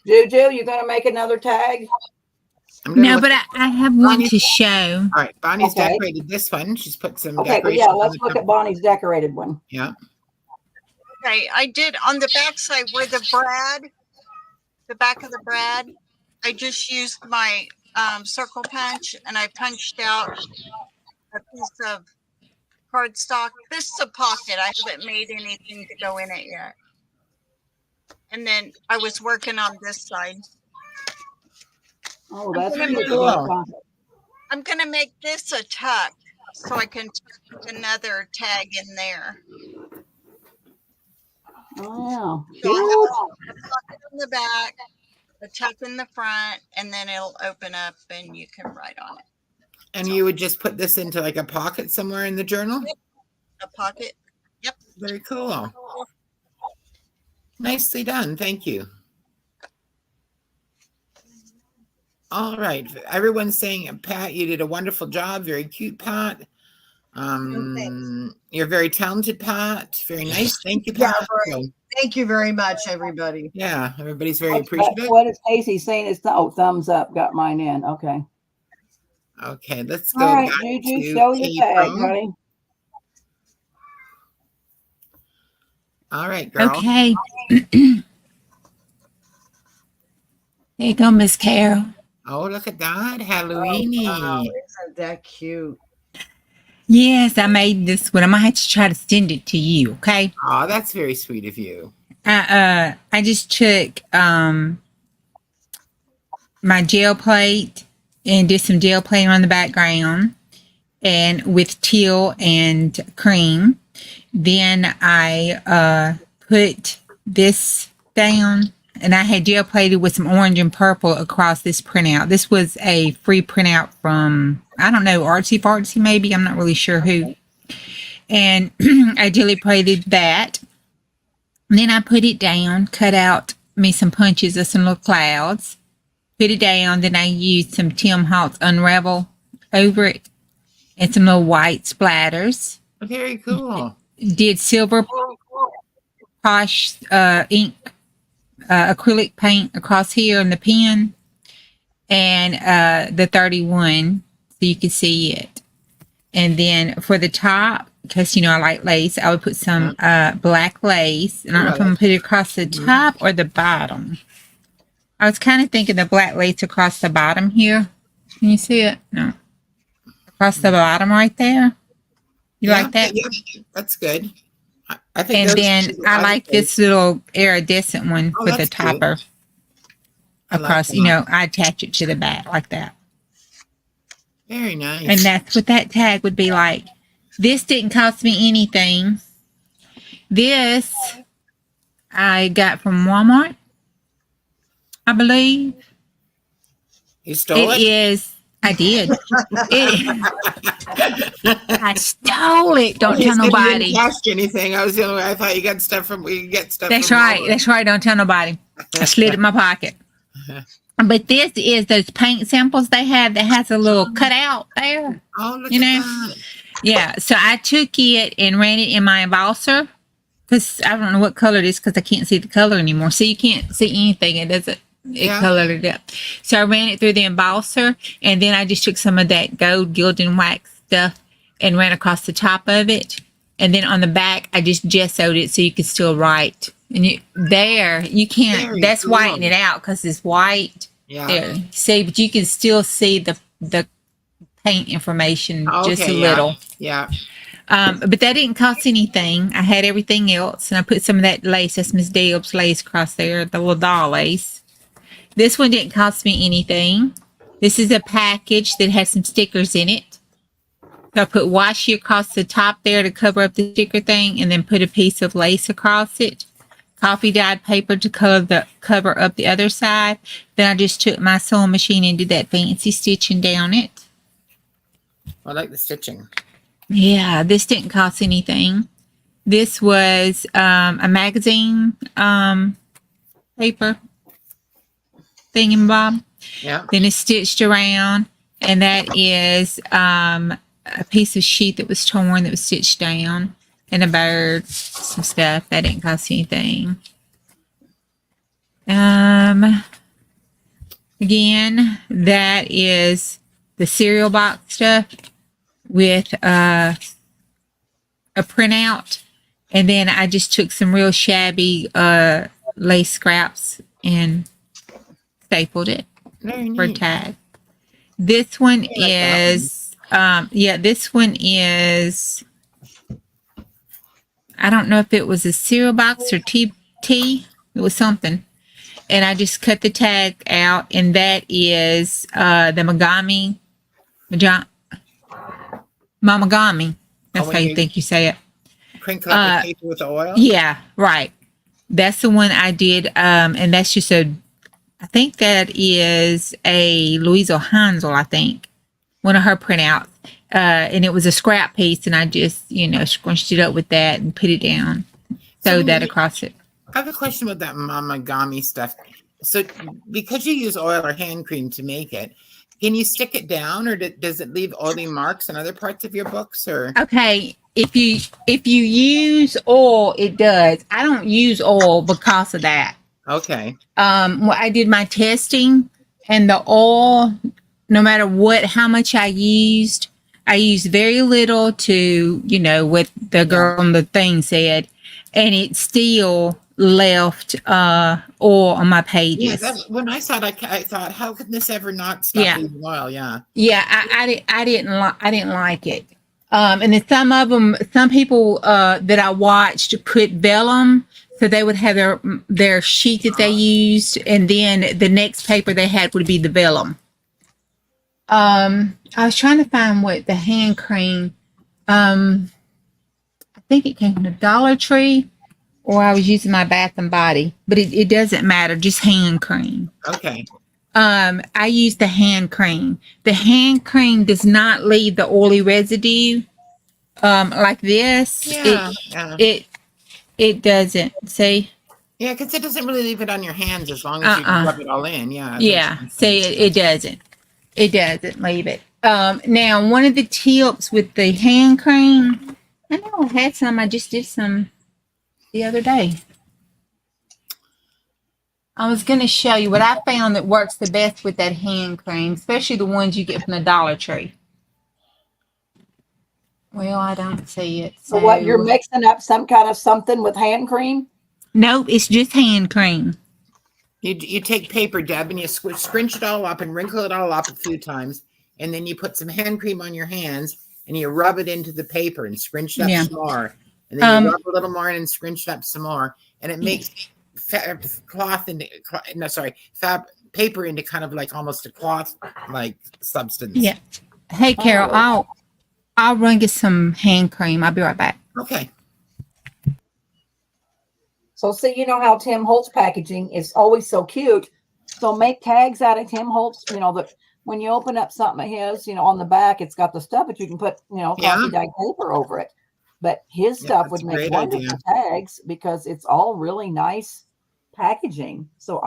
Juju, you going to make another tag? I'm gonna No, look but at- I have one Bonnie- to show. all right, Bonnie's Okay. decorated this one. She's put some Okay, well, decorations yeah, on let's the look top. at Bonnie's decorated one. Yeah. Okay, I did on the back side where the back of the brad, I just used my circle punch and I punched out a piece of cardstock. This is a pocket. I haven't made anything to go in it yet. And then I was working on this side. Oh, that's gonna cute. move- Cool. I'm gonna make this a tuck so I can tuck another tag in there. Oh, So I'll yeah. have a pocket on the back, a tuck in the front, and then it'll open up and you can write on it. And you would just put this into like a pocket somewhere in the journal? A pocket. Very cool. Nicely done. Thank you. All right. Everyone's saying, Pat, you did a wonderful job. Very cute, Pat. You're very talented, Pat. Very nice. Thank you, Yeah, Pat. right. So, Thank you very much, everybody. yeah, everybody's very appreciative. What is Casey saying? Is thumbs up. Got mine in. Okay. Okay, let's go All right, back Juju, to show your tag, April. honey. All right, girl. Okay. There you go, Miss Carol. Oh, look at that. Halloween. Wow, isn't that cute? Yes, I made this one. I'm gonna have to try to send it to you, okay? Oh, that's very sweet of you. I just took my gel plate and did some gel plating on the background and with teal and cream. Then I put this down and I had gel plated with some orange and purple across this printout. This was a free printout from, I don't know, Artsy Fartsy maybe. I'm not really sure who. And I gel plated that. And then I put it down, cut out me some punches of some little clouds, put it down. Then I used some Tim Holtz Unravel over it and some little white splatters. Very cool. Did silver posh ink acrylic paint across here in the pen and the 31 so you can see it. And then for the top, because, you know, I like lace, I would put some black lace. And I don't know if I'm going to put it across the top or the bottom. I was kind of thinking the black lace across the bottom here. Can you see it? No. Across the bottom right there. You like that? Yeah, that's good. I think And those then two- I like this little iridescent one Oh, with the that's cute. topper I like across. that. You know, I attach it to the back like that. Very nice. And that's what that tag would be like. This didn't cost me anything. This I got from Walmart, I believe. You stole It it? is. I did. I stole it. Don't Okay, tell so you nobody. didn't cost you anything. I was the only way. I thought you got stuff from. You get stuff. That's from right. Walmart. That's right. Don't tell nobody. I slid it in my pocket. But this is those paint samples they have that has a little cutout there. Oh, look You at know? that. Yeah. So I took it and ran it in my embosser because I don't know what color it is because I can't see the color anymore. So you can't see anything. It doesn't. It Yeah. colored it up. So I ran it through the embosser and then I just took some of that gold gilded wax stuff and ran across the top of it. And then on the back, I just gessoed it so you could still write. And you can't, Very that's cool. whitening it out because it's white. Yeah. There. See, but you can still see the paint information just a Okay, yeah. little. Yeah. But that didn't cost anything. I had everything else. And I put some of that lace, that's Miss Deb's lace across there, the little doll lace. This one didn't cost me anything. This is a package that has some stickers in it. So I put washi across the top there to cover up the sticker thing and then put a piece of lace across it. Coffee dyed paper to cover up the other side. Then I just took my sewing machine and did that fancy stitching down it. I like the stitching. Yeah, this didn't cost anything. This was a magazine paper thingamabob. Yeah. Then it's stitched around, and that is a piece of sheet that was torn that was stitched down. and a bird, some stuff that didn't cost anything. Again, that is the cereal box stuff with a printout, and then I just took some real shabby lace scraps and stapled it Very for a neat. tag. This one like that is this one is, I don't know if it was a cereal box or tea. It was something. And I just cut the tag out, and that is the Mamagami. That's Oh, how when you you- think you say it. Crinkle up the paper with the oil. Yeah, right. That's the one I did. And that's just I think that is a Louisa Hansel, I think. One of her printouts. And it was a scrap piece, and I just, scrunched it up with that and put it down. Sewed that across it. I have a question about that Mamagami stuff. So, because you use oil or hand cream to make it, can you stick it down, or does it leave oily marks in other parts of your books? Or Okay, if you use oil, it does. I don't use oil because of that. okay, I did my testing, and the oil, no matter how much I used very little to, what the girl on the thing said, and it still left oil on my pages. yeah. When I saw it, I thought, how could this ever not stop Yeah. leaving oil? Yeah, Yeah, I didn't like it. And then some people that I watched put vellum, so they would have their sheet that they used, and then the next paper they had would be the vellum. I was trying to find what the hand cream. I think it came from the Dollar Tree, or I was using my Bath and Body, but it doesn't matter. Just hand cream. okay, I use the hand cream. The hand cream does not leave the oily residue like this. yeah. It doesn't. See? Yeah, because it doesn't really leave it on your hands as long as you rub it all in. Yeah. Yeah. See, it doesn't. It doesn't leave it. Now, one of the tips with the hand cream, I know I had some. I just did some the other day. I was going to show you what I found that works the best with that hand cream, especially the ones you get from the Dollar Tree. Well, I don't see it. So what, you're mixing up some kind of something with hand cream? Nope, it's just hand cream. You take paper, Deb, and you scrunch it all up and wrinkle it all up a few times, and then you put some hand cream on your hands and you rub it into the paper and scrunch it up some more, and then you rub a little more and scrunch it up some more, and it makes paper into kind of like almost a cloth like substance. Yeah. Hey, Carol, I'll run get some hand cream. I'll be right back. Okay. So see, you know how Tim Holtz packaging is always so cute. So make tags out of Tim Holtz, that when you open up something of his, on the back, it's got the stuff, but you can put, glossy dyed paper over it. But his stuff would make wonderful tags because it's all really nice packaging. So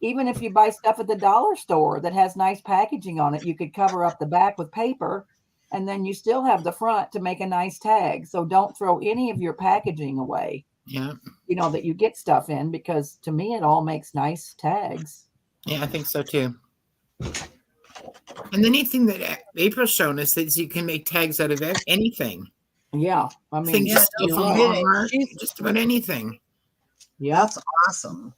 even if you buy stuff at the dollar store that has nice packaging on it, you could cover up the back with paper, and then you still have the front to make a nice tag. So don't throw any of your packaging away. Yeah. That you get stuff in, because to me, it all makes nice tags. Yeah, I think so too. And the neat thing that April's shown us is you can make tags out of anything. Yeah. I mean, Things from Walmart, just about anything. Yeah. That's awesome.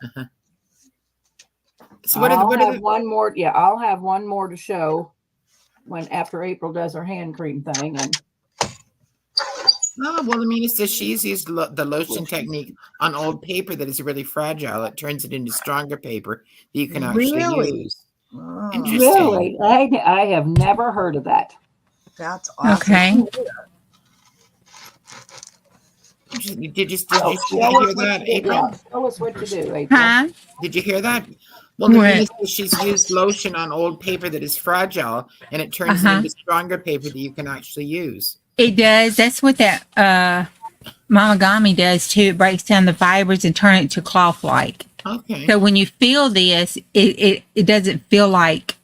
So I'll have one more. Yeah, I'll have one more to show after April does her hand cream thing. And it says she's used the lotion technique on old paper that is really fragile. It turns it into stronger paper that you can actually use. Oh, Interesting. really, I have never heard of that. that's awesome. Okay. Did you hear that, April? Yeah, show us what you do, April. Huh? Did you hear that? Well, Namina says she's used lotion on old paper that is fragile, and it turns it into stronger paper that you can actually use. It does. That's what that Mamagami does too. It breaks down the fibers and turn it to cloth-like. Okay. So when you feel this, it doesn't feel like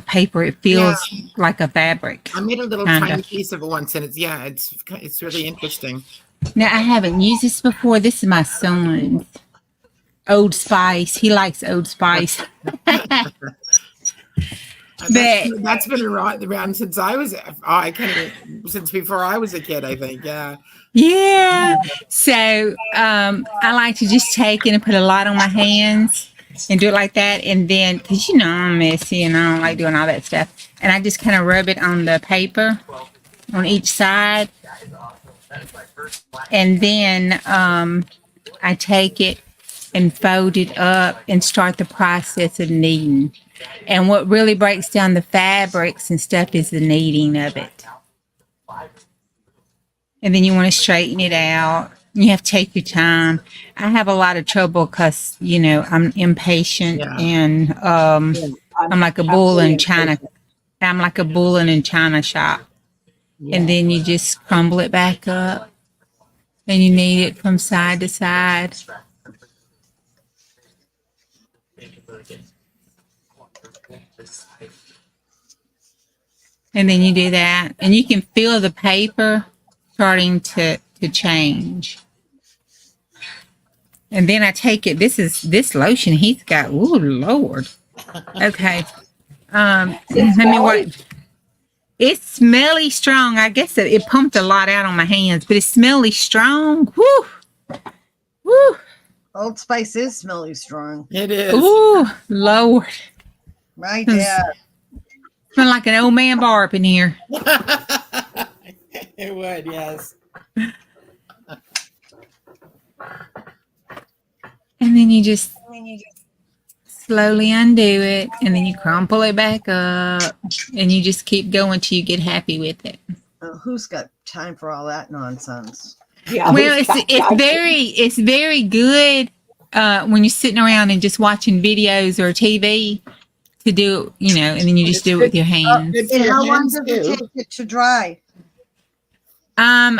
paper. It feels like a fabric. I made a little Kinda. tiny piece of it once, and it's really interesting. Now I haven't used this before. This is my son's Old Spice. He likes Old Spice. That's been around since I was. I can't even, since before I was a kid. I think. Yeah. Yeah. So I like to just take it and put a lot on my hands and do it like that. And then, because you know I'm messy and I don't like doing all that stuff. And I just kind of rub it on the paper on each side. And then I take it and fold it up and start the process of kneading. And what really breaks down the fabrics and stuff is the kneading of it. And then you want to straighten it out. You have to take your time. I have a lot of trouble because, you know, I'm impatient Yeah. and I'm like a bull in China. I'm like a bull in a China shop. Yeah. And then you just crumble it back up and you knead it from side to side. And then you do that and you can feel the paper starting to change. And then I take it, this lotion he's got, oh Lord. Okay. Let me wipe. It's smelly strong. I guess it pumped a lot out on my hands, but it's smelly strong. Woo! Woo! Old Spice is smelly strong. It is. Ooh, Lord. Right there. Smell like an old man barb in here. It would. Yes. And then you just slowly undo it, and then you crumple it back up, and you just keep going till you get happy with it. Who's got time for all that nonsense? Yeah, Well, it's very good when you're sitting around and just watching videos or TV to do, you know, and then you just do it with your hands. Good for And your how long hands, does it too. take it to dry? I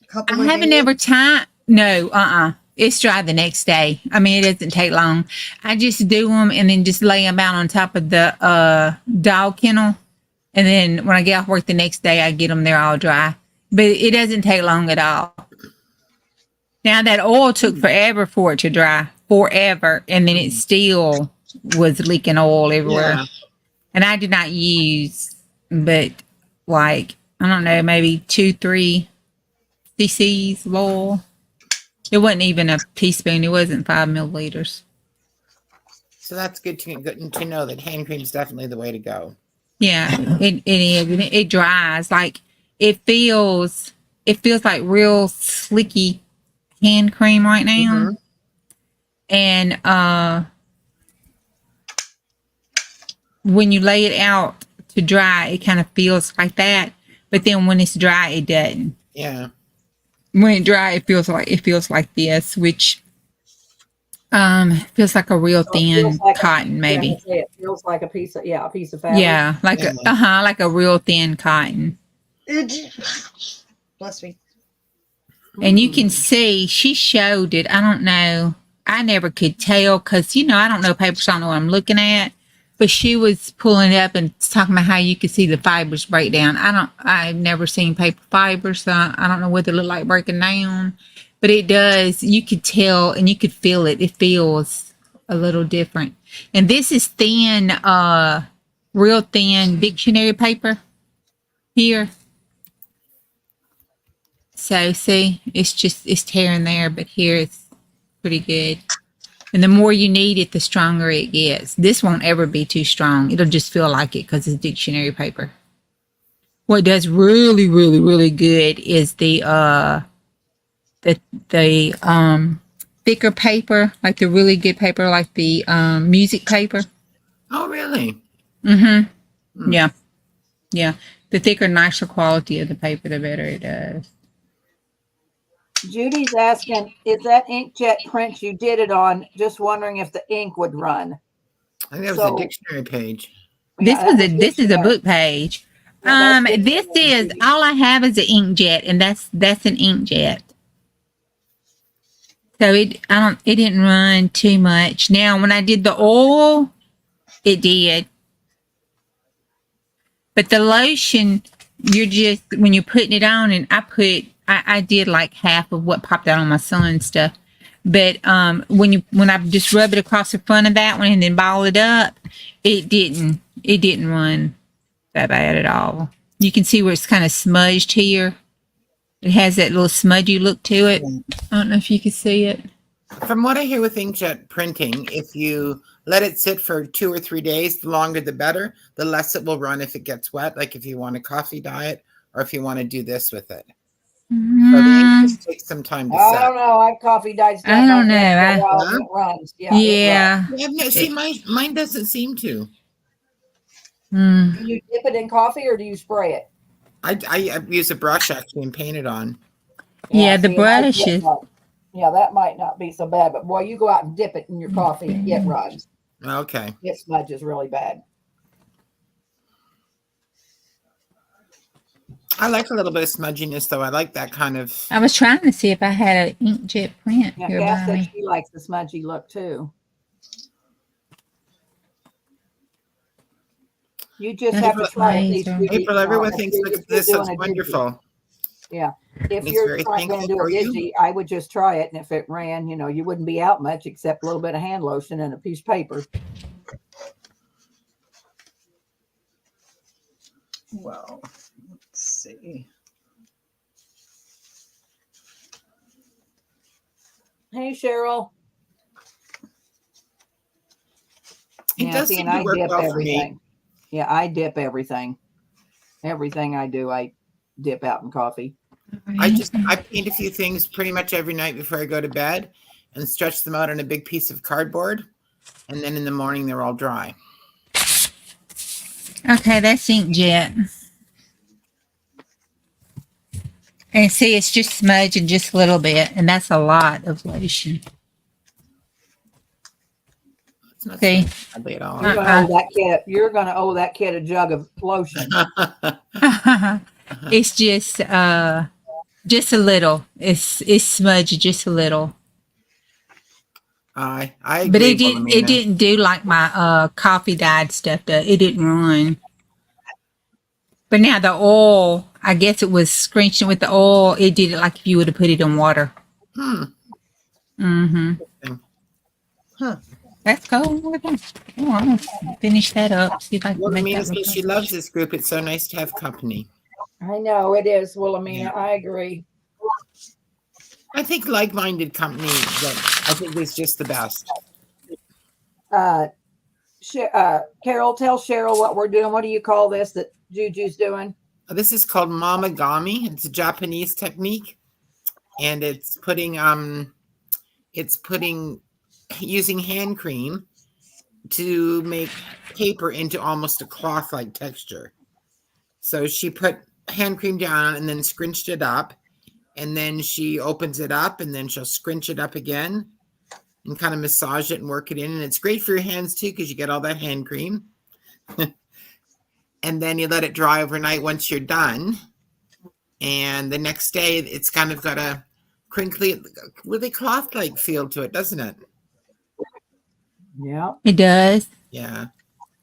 Couple of haven't days? ever time. No, it's dry the next day. I mean, it doesn't take long. I just do them and then just lay them out on top of the dog kennel. And then when I get off work the next day, I get them there all dry. But it doesn't take long at all. Now, that oil took forever for it to dry. Forever. And then it still was leaking oil everywhere. Yeah. And I did not use, but like, I don't know, maybe 2-3 cc's of oil. It wasn't even a teaspoon. It wasn't 5 milliliters. So that's good to know that hand cream is definitely the way to go. Yeah, it is. And it dries. Like, it feels like real slicky hand cream right now. And when you lay it out to dry, it kind of feels like that. But then when it's dry, it doesn't. Yeah. When it dry, it feels like this, which feels like a real thin cotton, maybe. It feels like a piece of fabric. Yeah, like like a real thin cotton. Bless me. And you can see she showed it. I don't know. I never could tell because, you know, I don't know papers. I don't know what I'm looking at. But she was pulling it up and talking about how you could see the fibers break down. I've never seen paper fibers, so I don't know what they look like breaking down. But it does. You could tell and you could feel it. It feels a little different. And this is thin, real thin dictionary paper here. So see, it's tearing there, but here it's pretty good. And the more you knead it, the stronger it gets. This won't ever be too strong. It'll just feel like it because it's dictionary paper. What does really, really, really good is the thicker paper, like the really good paper, like the music paper. Oh, really? Mm-hmm. Yeah. Yeah. The thicker, nicer quality of the paper, the better it does. Judy's asking, is that inkjet print you did it on? Just wondering if the ink would run. I think that was So- a dictionary page. This is a book page. Yeah, that's This is all I have is an inkjet, and that's an inkjet. So it didn't run too much. Now when I did the oil, it did. But the lotion you're just when you're putting it on, and I did like half of what popped out on my son's stuff. But when I just rub it across the front of that one and then ball it up, it didn't run that bad at all. You can see where it's kind of smudged here. It has that little smudgy look to it. I don't know if you can see it. From what I hear with inkjet printing, if you let it sit for 2 or 3 days, the longer the better, the less it will run if it gets wet, like if you want a coffee dye it or if you want to do this with it. So the ink just takes some time to I set. don't know. I've coffee dyed stuff. I don't know. After a while, it runs. Yeah. Yeah. Yeah, no, see, mine doesn't seem to. Mm. Do you dip it in coffee or do you spray it? I use a brush actually and paint it on. Yeah, the see, brush is. Yeah, that might not be so bad, but boy, you go out and dip it in your coffee and it runs. Okay. It smudges really bad. I like a little bit of smudginess, though. I like that kind of. I was trying to see if I had an inkjet print Yeah, here Cass by said me. she likes the smudgy look too. You just have to try it. These April, Judy, April, everyone if thinks you're- look, if you're this looks doing a digi. wonderful. Yeah. If It's you're very going to thankful do a for you. digi, I would just try it. And if it ran, you wouldn't be out much except a little bit of hand lotion and a piece of paper. Well, let's see. Hey, Cheryl. It does see, seem and to I work dip well for me. everything. Yeah, I dip everything. Everything I do, I dip out in coffee. I paint a few things pretty much every night before I go to bed and stretch them out on a big piece of cardboard. And then in the morning, they're all dry. Okay, that's inkjet. And see, it's just smudging just a little bit, and that's a lot of lotion. It's not See? badly at all. You're gonna owe that kid. You're gonna owe that kid a jug of lotion. It's just a little. It's smudgy just a little. I agree, But it Wilhelmina. didn't do like my coffee dyed stuff. It didn't run. But now the oil, I guess it was scrunching with the oil. It did it like if you would have put it in water. Hmm. Mm-hmm. Huh. That's cool. Oh, I'm gonna finish that up. See if I can make Wilhelmina that says look she nice. loves this group. It's so nice to have company. I know it is, Wilhelmina. Yeah. I agree. I think like-minded company that I think is just the best. Carol, tell Cheryl what we're doing. What do you call this that Juju's doing? This is called mamagami. It's a Japanese technique, and it's putting using hand cream to make paper into almost a cloth-like texture. So she put hand cream down and then scrunched it up, and then she opens it up and then she'll scrunch it up again and kind of massage it and work it in. And it's great for your hands too because you get all that hand cream. And then you let it dry overnight once you're done. And the next day, it's kind of got a crinkly, really cloth-like feel to it, doesn't it? Yeah. It does. Yeah.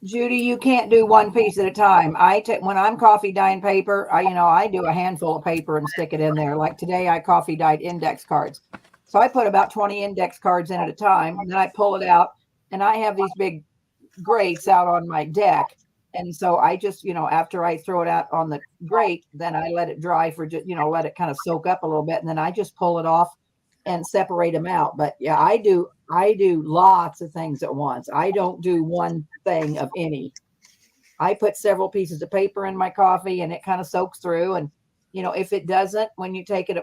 Judy, you can't do one piece at a time. When I'm coffee dyeing paper, I do a handful of paper and stick it in there. Like today, I coffee dyed index cards. So I put about 20 index cards in at a time, and then I pull it out, and I have these big grates out on my deck. And so I just, after I throw it out on the grate, then I let it dry for just, let it kind of soak up a little bit. And then I just pull it off and separate them out. But yeah, I do lots of things at once. I don't do one thing of any. I put several pieces of paper in my coffee and it kind of soaks through. And, if it doesn't, when you take it,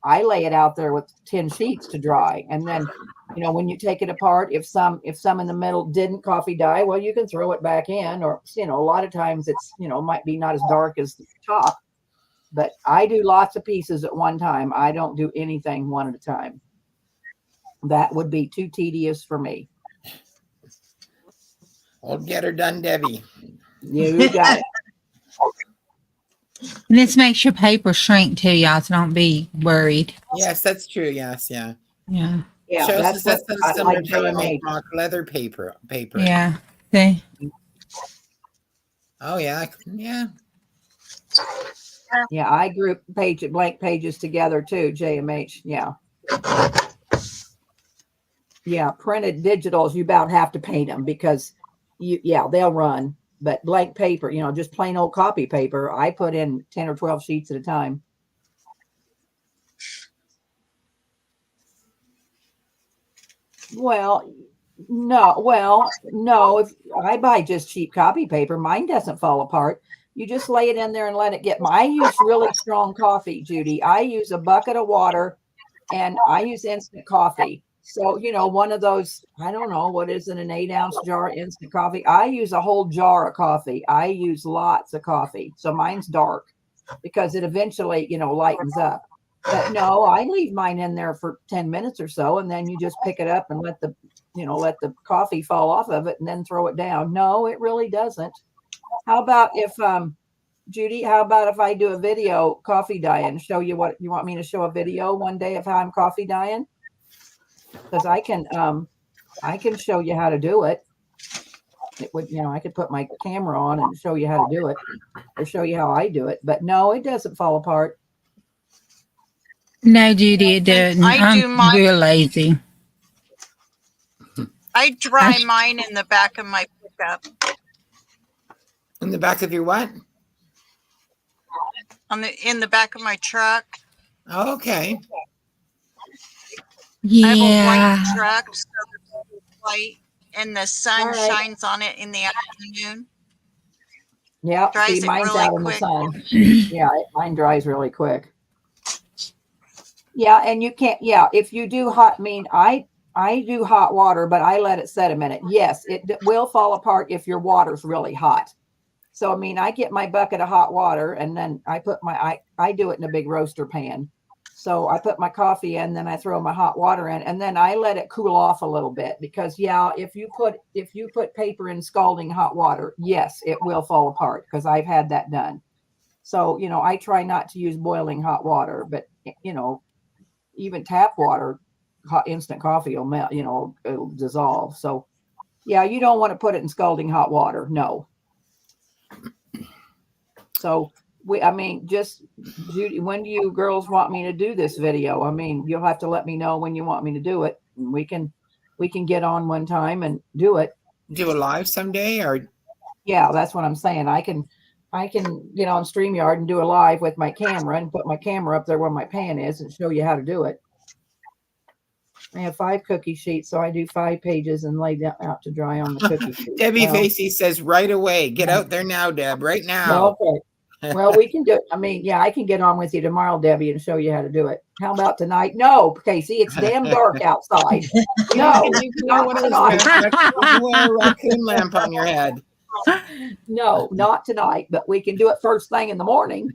I lay it out there with 10 sheets to dry. And then, when you take it apart, if some in the middle didn't coffee dye, well, you can throw it back in, or, a lot of times it's, might be not as dark as the top, but I do lots of pieces at one time. I don't do anything one at a time. That would be too tedious for me. Well, get her done, Debbie. You got it. And this makes your paper shrink too, y'all. So don't be worried. Yes, that's true. Yes, yeah. Yeah. Yeah, Shows that's us that's what I similar like to how I doing. make mock leather paper. Yeah. See? Oh yeah, yeah. Yeah, I group blank pages together too, JMH. Yeah. Yeah, printed digitals, you about have to paint them because they'll run. But blank paper, just plain old copy paper, I put in 10 or 12 sheets at a time. Well, no. If I buy just cheap copy paper, mine doesn't fall apart. You just lay it in there and let it get. I use really strong coffee, Judy. I use a bucket of water, and I use instant coffee. So one of those. I don't know what is in an 8-ounce jar instant coffee. I use a whole jar of coffee. I use lots of coffee, so mine's dark because it eventually lightens up. But no, I leave mine in there for 10 minutes or so, and then you just pick it up and let the coffee fall off of it and then throw it down. No, it really doesn't. How about if, Judy, if I do a video coffee dyeing, show you what you want me to show a video one day of how I'm coffee dyeing? Because I can show you how to do it. It would, I could put my camera on and show you how to do it or show you how I do it. But no, it doesn't fall apart. No, Judy, it doesn't. I do I'm mine- real lazy. I dry mine in the back of my pickup. In the back of your what? In the back of my truck. Oh, okay. I have a Yeah. white truck, so it's white, and the sun All right. shines on it in the afternoon. Yeah, Dries see, it mine's really out in the quick. sun. Yeah, mine dries really quick. Yeah, and you can't. Yeah, if you do hot, I do hot water, but I let it set a minute. Yes, it will fall apart if your water's really hot. So I get my bucket of hot water, and then I put I do it in a big roaster pan. So I put my coffee in, then I throw my hot water in, and then I let it cool off a little bit because if you put paper in scalding hot water, yes, it will fall apart because I've had that done. So I try not to use boiling hot water, but even tap water, instant coffee will melt, it'll dissolve. So yeah, you don't want to put it in scalding hot water. No. So just Judy, when do you girls want me to do this video? You'll have to let me know when you want me to do it. And we can get on one time and do it. Do a live someday, or yeah, that's what I'm saying. I can get on StreamYard and do a live with my camera and put my camera up there where my pan is and show you how to do it. I have 5 cookie sheets, so I do 5 pages and lay them out to dry on the cookie sheet. Debbie Facey says right away. Get out there now, Deb. Right now. Okay. Well, we can do it. I can get on with you tomorrow, Debbie, and show you how to do it. How about tonight? No, Casey, it's damn dark outside. No, You can wear one of those wear a raccoon lamp on your head. no, not tonight, but we can do it first thing in the morning.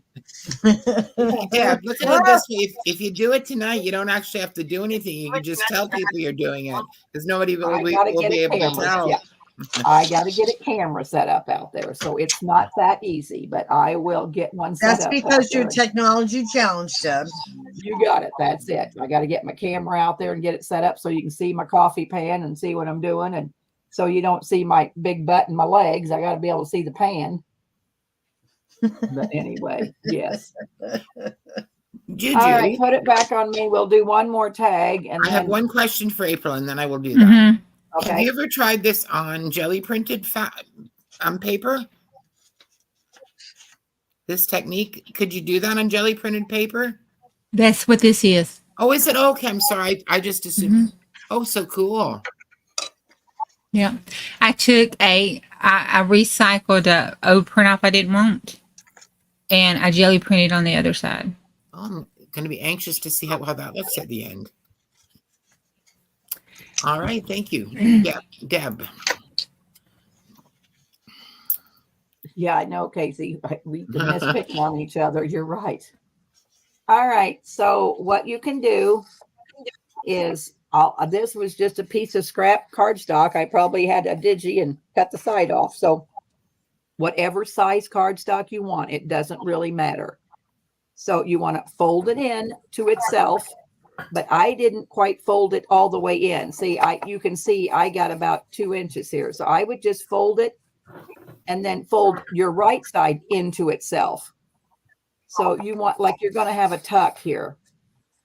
Yeah, look at it this way. If you do it tonight, you don't actually have to do anything. You can just tell people you're doing it because nobody will be able to tell. Yeah. I got to get a camera set up out there. So it's not that easy, but I will get one set That's up. because you're technology challenged, Deb. You got it. That's it. I got to get my camera out there and get it set up so you can see my coffee pan and see what I'm doing. And so you don't see my big butt and my legs. I got to be able to see the pan. But anyway, yes. Juju, All right, put it back on me. We'll do one more tag. And I have then, one question for April, and then I will do that. Mhm. Have okay. you ever tried this on jelly printed paper? This technique, could you do that on jelly printed paper? That's what this is. Oh, is it? Okay, I'm sorry. I just assumed. Oh, so cool. Yeah. I recycled a old print off I didn't want, and I jelly printed on the other side. I'm going to be anxious to see how that looks at the end. All right, thank you. Yeah, Deb. Yeah, I know, Casey. We can miss picking on each other. You're right. All right. So what you can do is, this was just a piece of scrap cardstock. I probably had a digi and cut the side off. So whatever size cardstock you want, it doesn't really matter. So you want to fold it in to itself, but I didn't quite fold it all the way in. See, you can see I got about 2 inches here. So I would just fold it and then fold your right side into itself. So you want, like, you're going to have a tuck here.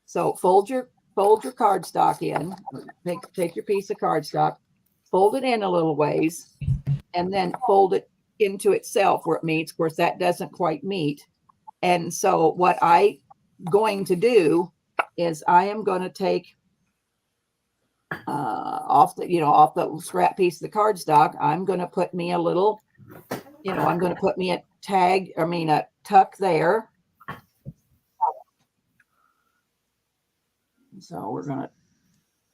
So fold your cardstock in, take your piece of cardstock, fold it in a little ways, and then fold it into itself where it meets. Of course, that doesn't quite meet. And so what I'm going to do is I am going to take off the scrap piece of the cardstock, I'm going to put me a little, I'm going to put me a tuck there. So we're going to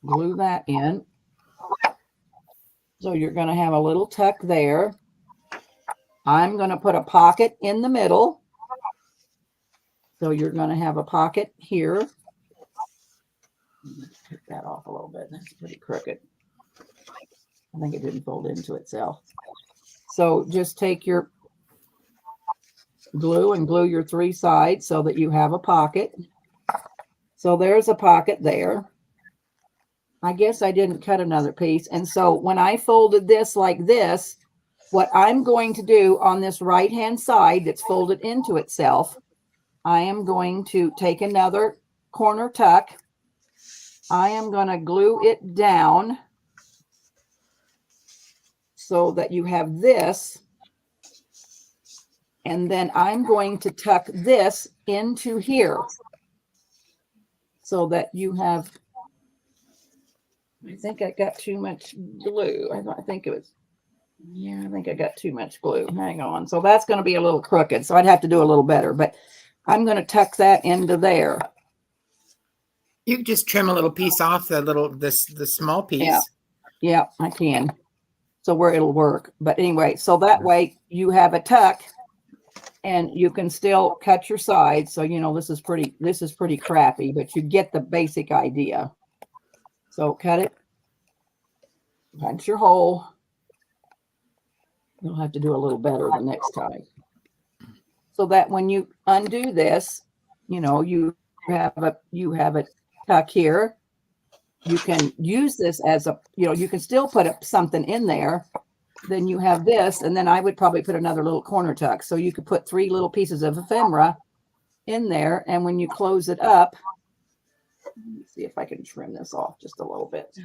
glue that in. So you're going to have a little tuck there. I'm going to put a pocket in the middle. So you're going to have a pocket here. Take that off a little bit. That's pretty crooked. I think it didn't fold into itself. So just take your glue and glue your 3 sides so that you have a pocket. So there's a pocket there. I guess I didn't cut another piece. And so when I folded this like this, what I'm going to do on this right-hand side that's folded into itself, I am going to take another corner tuck. I am going to glue it down so that you have this. And then I'm going to tuck this into here so that you have, I think I got too much glue. I think I got too much glue. Hang on. So that's going to be a little crooked. So I'd have to do a little better, but I'm going to tuck that into there. You can just trim a little piece off the small piece. Yeah, I can. So where it'll work. But anyway, so that way you have a tuck and you can still cut your sides. So, this is pretty crappy, but you get the basic idea. So cut it, punch your hole. You'll have to do a little better the next time. So that when you undo this, you have a tuck here. You can use this as you can still put something in there. Then you have this, and then I would probably put another little corner tuck. So you could put 3 little pieces of ephemera in there. And when you close it up, let me see if I can trim this off just a little bit.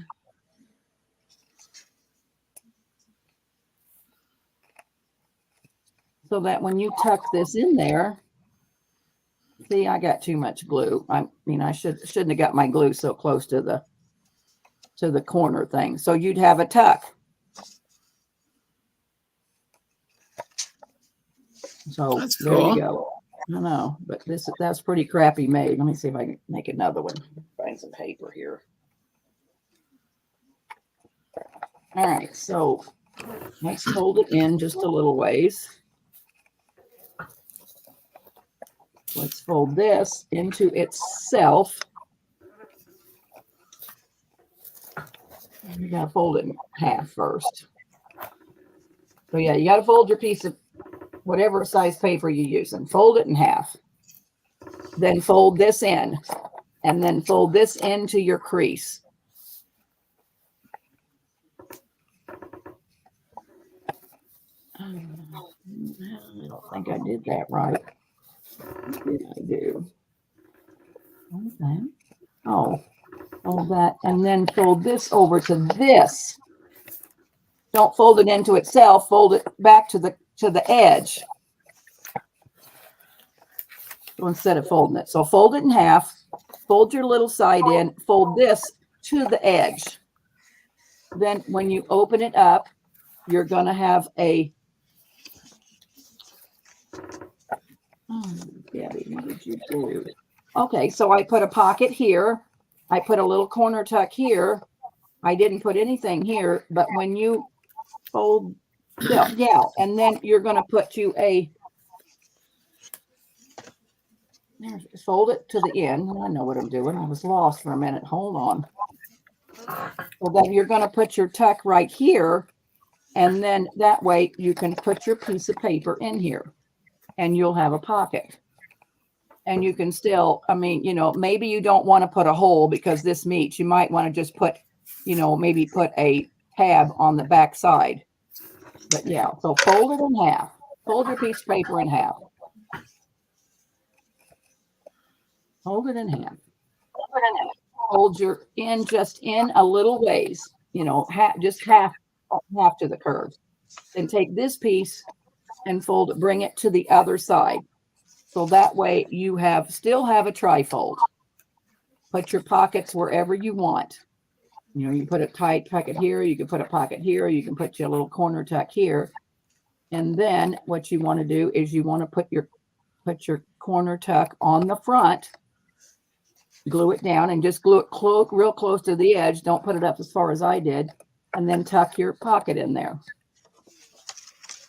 So that when you tuck this in there, see, I got too much glue. I shouldn't have got my glue so close to the corner thing. So you'd have a tuck. So That's there cool. you go. I know, but that's pretty crappy made. Let me see if I can make another one. Find some paper here. All right, so let's fold it in just a little ways. Let's fold this into itself. You gotta fold it in half first. So yeah, you gotta fold your piece of whatever size paper you're using. Fold it in half. Then fold this in. And then fold this into your crease. I don't think I did that right. What did I do? Hold that. Oh, fold that. And then fold this over to this. Don't fold it into itself. Fold it back to the edge. So instead of folding it. So fold it in half. Fold your little side in. Fold this to the edge. Then when you open it up, you're going to have a... Oh, Debbie, what did you do? Okay, so I put a pocket here. I put a little corner tuck here. I didn't put anything here, but when you fold, yeah, and then you're going to put you fold it to the end. I know what I'm doing. I was lost for a minute. Hold on. Well, then you're going to put your tuck right here, and then that way you can put your piece of paper in here. And you'll have a pocket. And you can still, maybe you don't want to put a hole because this meets. You might want to just put, maybe put a tab on the back side. But yeah, so fold it in half. Fold your piece of paper in half. Hold it in hand. Hold your end just in a little ways, just half to the curve. Then take this piece and fold it, bring it to the other side. So that way you still have a trifold. Put your pockets wherever you want. You put a tight pocket here, you can put a pocket here, you can put your little corner tuck here. And then what you want to do is you want to put your corner tuck on the front, glue it down, and just glue it real close to the edge. Don't put it up as far as I did. And then tuck your pocket in there.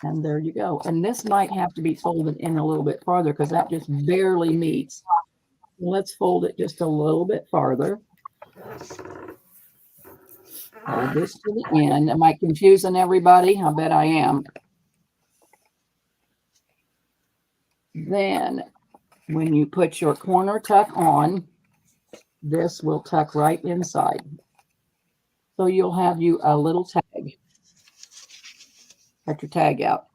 And there you go. And this might have to be folded in a little bit farther because that just barely meets. Let's fold it just a little bit farther. Hold this to the end. Am I confusing everybody? I bet I am. Then when you put your corner tuck on, this will tuck right inside. So you'll have you a little tag. Cut your tag out.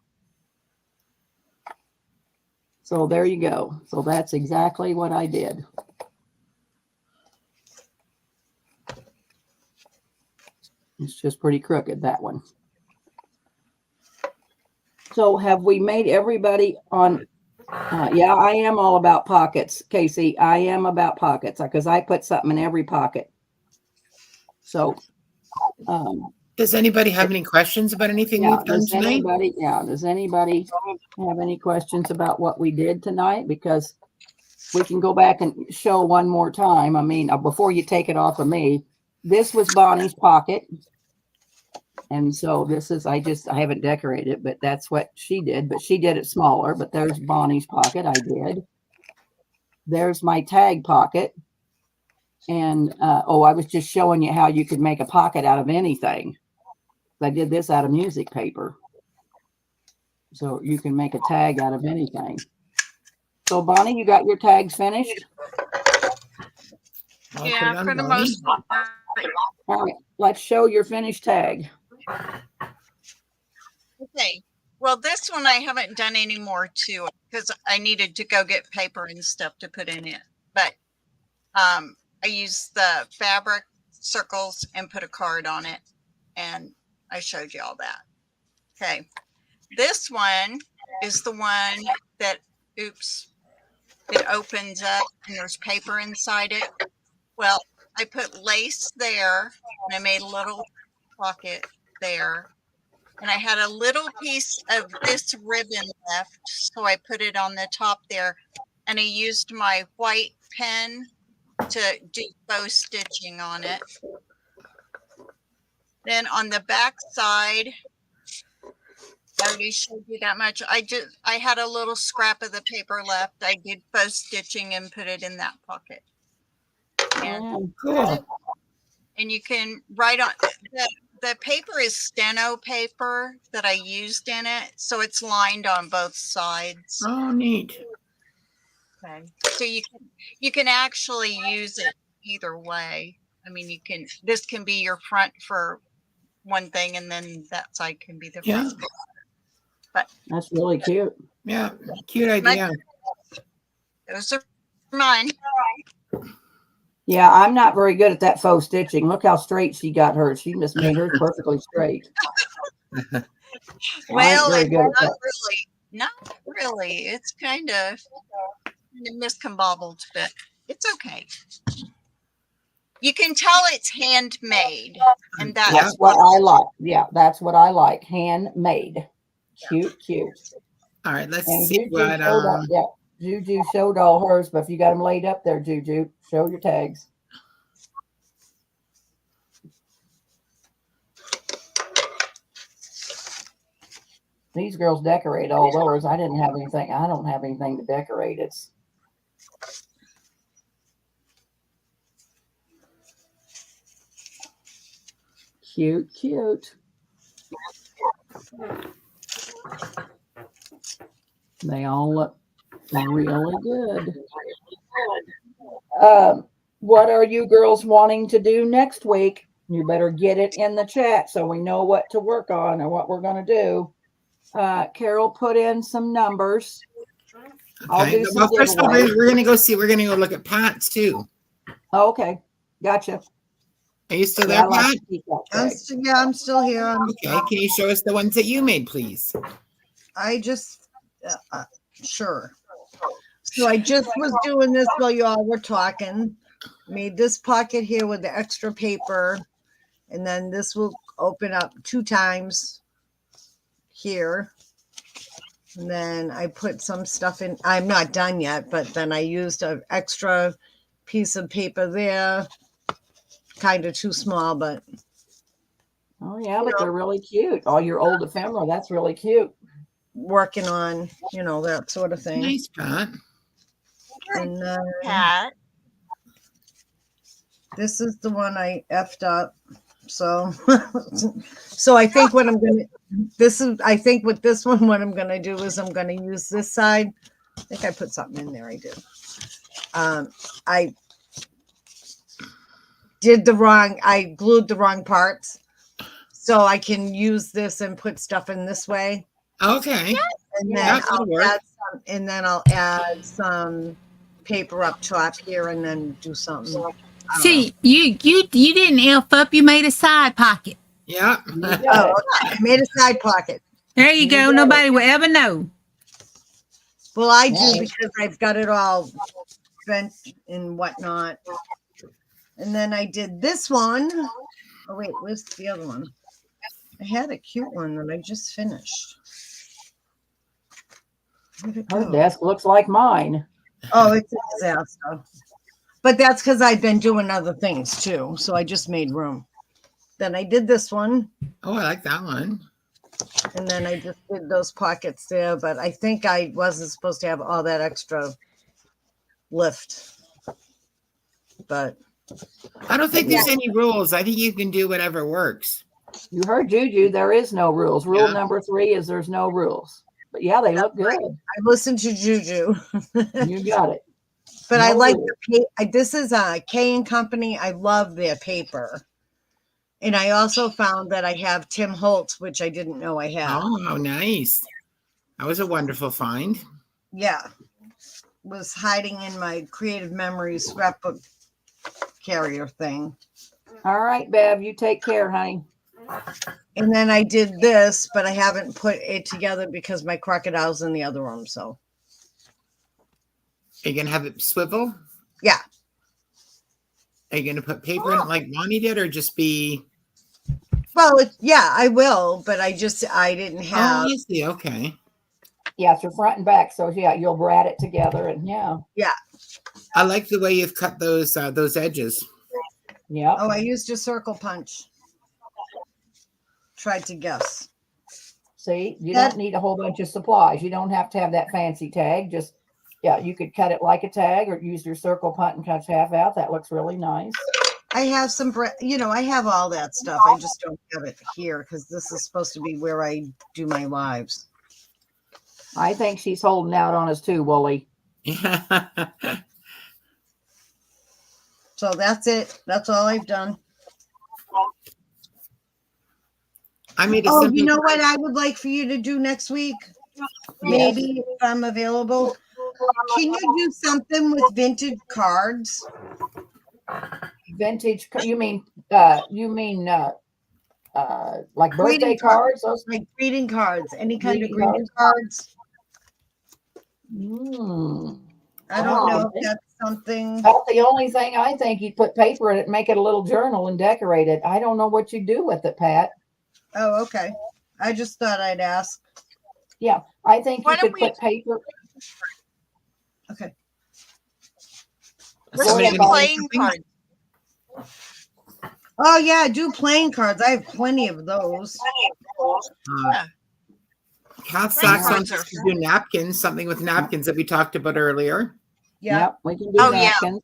So there you go. So that's exactly what I did. It's just pretty crooked, that one. So have we made everybody on? Yeah, I am all about pockets, Casey. I am about pockets because I put something in every pocket. So, does anybody have any questions about anything we've done tonight? Does anybody have any questions about what we did tonight? Because we can go back and show one more time. I mean, before you take it off of me, this was Bonnie's pocket. And so this is, I haven't decorated it, but that's what she did. But she did it smaller. But there's Bonnie's pocket. I did. There's my tag pocket. And, I was just showing you how you could make a pocket out of anything. I did this out of music paper. So you can make a tag out of anything. So Bonnie, you got your tags finished? Yeah, for the most part. All right, let's show your finished tag. Okay. Well, this one I haven't done any more to it because I needed to go get paper and stuff to put in it. But I used the fabric circles and put a card on it. And I showed you all that. Okay. This one is the one that, it opens up and there's paper inside it. Well, I put lace there and I made a little pocket there. And I had a little piece of this ribbon left. So I put it on the top there and I used my white pen to do bow stitching on it. Then on the back side, I already showed you that much. I had a little scrap of the paper left. I did bow stitching and put it in that pocket. And, Cool. and you can write on the paper is steno paper that I used in it. So it's lined on both sides. Oh, neat. Okay. So you can actually use it either way. I mean, this can be your front for one thing and then that side can be the front. But that's really cute. Yeah, cute idea. Those are mine. Yeah, I'm not very good at that faux stitching. Look how straight she got hers. She just made hers perfectly straight. Well, it's not really. It's kind of miscombobbled, but it's okay. You can tell it's handmade, and that's what I like. Yeah, that's what I like. Handmade. Cute. All right, let's And see what. Juju showed all hers, but if you got them laid up there, Juju, show your tags. These girls decorate all theirs. I didn't have anything. I don't have anything to decorate. It's cute. They all look really good. What are you girls wanting to do next week? You better get it in the chat so we know what to work on or what we're going to do. Carol put in some numbers. I'll Okay. do some Well, first of all, giveaways. we're gonna go see. We're gonna go look at Pat's too. Oh, okay. Gotcha. Are you still Yeah, I there, like Pat? to keep that I'm tag. still, yeah, I'm still here. Okay. Can you show us the ones that you made, please? I just, sure. So I just was doing this while you all were talking. Made this pocket here with the extra paper, and then this will open up 2 times here. And then I put some stuff in. I'm not done yet, but then I used an extra piece of paper there. Kind of too small, but Oh yeah, but they're really cute. All your old ephemera, that's really cute. working on, that sort of thing. Nice, Pat. And then Pat. this is the one I effed up. So, so I think what I'm gonna, I think with this one, what I'm gonna do is I'm gonna use this side. I think I put something in there. I do. I glued the wrong parts, so I can use this and put stuff in this way. Okay. And Yeah, then that'll work. I'll add some paper up top here, and then do something. I don't know. See, you didn't elf up. You made a side pocket. Yeah. You got Oh, it. okay. I made a side pocket. There you You go. got it. Nobody will ever know. Well, I do Nice. because I've got it all bent and whatnot. And then I did this one. Oh wait, where's the other one? I had a cute one that I just finished. Where'd it Her go? desk looks like mine. Oh, it's a disaster. But that's because I've been doing other things too. So I just made room. Then I did this one. Oh, I like that one. And then I just did those pockets there. But I think I wasn't supposed to have all that extra lift. But I don't think there's any rules. I think you can do whatever works. You heard Juju. There is no rules. Rule Yeah. number 3 is there's no rules. But yeah, they look good. I listened to Juju. You got it. But I No like rules. this is a K and Company. I love their paper. And I also found that I have Tim Holtz, which I didn't know I had. Oh, how nice. That was a wonderful find. Yeah. Was hiding in my Creative Memories scrapbook carrier thing. All right, Bev, you take care, honey. And then I did this, but I haven't put it together because my crocodile's in the other room. So Are you going to have it swivel? yeah. Are you going to put paper in it like Lonnie did or just be? Well, yeah, I will, but I didn't Oh, have. I see. Okay. Yeah, it's your front and back. So yeah, you'll rat it together and yeah. I like the way you've cut those edges. Yeah. Oh, I used a circle punch. Tried to guess. See, you That- don't need a whole bunch of supplies. You don't have to have that fancy tag. Just, yeah, you could cut it like a tag or use your circle punt and cut half out. That looks really nice. I have some, I have all that stuff. I just don't have it here because this is supposed to be where I do my lives. I think she's holding out on us too, Wooly. Yeah. So that's it. That's all I've done. I made a Oh, simple. you know what I would like for you to do next week? Maybe if I'm available. Can you do something with vintage cards? Vintage, you mean like birthday Greeting cards? Those, Like greeting cards, any kind of Greeting greeting cards? I don't know Wow. if that's something. About the only thing I think you'd put paper in it, make it a little journal and decorate it. I don't know what you do with it, Pat. Oh, okay. I just thought I'd ask. Yeah, I think Why you don't could we- put paper. Okay. Let's Go do ahead, the Bob. playing cards. Oh yeah, do playing cards. I have plenty of those. Kath Playing Sachs cards wants us are to do napkins, something with napkins that we talked about earlier. Yeah. Yep, we can do Oh, yeah. napkins.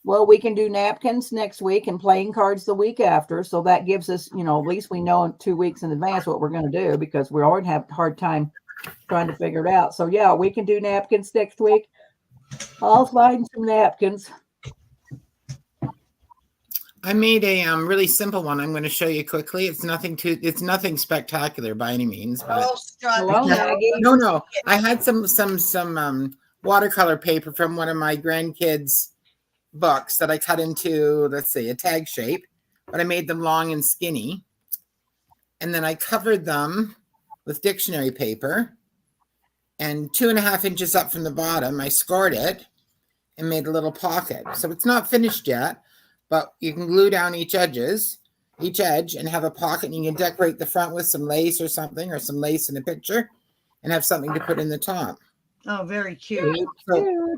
Well, we can do napkins next week and playing cards the week after. So that gives us, at least we know in 2 weeks in advance what we're going to do because we already have a hard time trying to figure it out. So yeah, we can do napkins next week. I'll find some napkins. I made a really simple one. I'm going to show you quickly. It's nothing spectacular by any means, but Hello, Maggie. no. I had some watercolor paper from one of my grandkids' books that I cut into, let's see, a tag shape, but I made them long and skinny. And then I covered them with dictionary paper, and 2.5 inches up from the bottom, I scored it and made a little pocket. So it's not finished yet, but you can glue down each edge and have a pocket, and you can decorate the front with some lace or something, or some lace in a picture, and have something to put in the top. Oh, very cute. So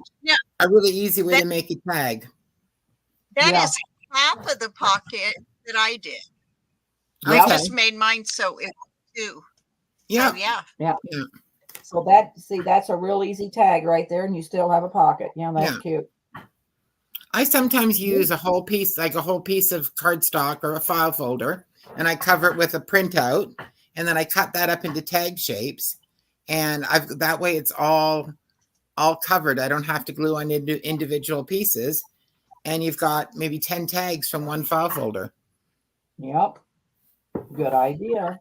a really easy way to make a tag. That Yeah. is half of the pocket that I did. Yeah. I just made mine so it was 2. Yeah. So yeah. So that's a real easy tag right there, and you still have a pocket. Yeah, that's cute. I sometimes use a whole piece of cardstock or a file folder, and I cover it with a printout, and then I cut that up into tag shapes, and that way it's all covered. I don't have to glue on individual pieces, and you've got maybe 10 tags from one file folder. Yep. Good idea.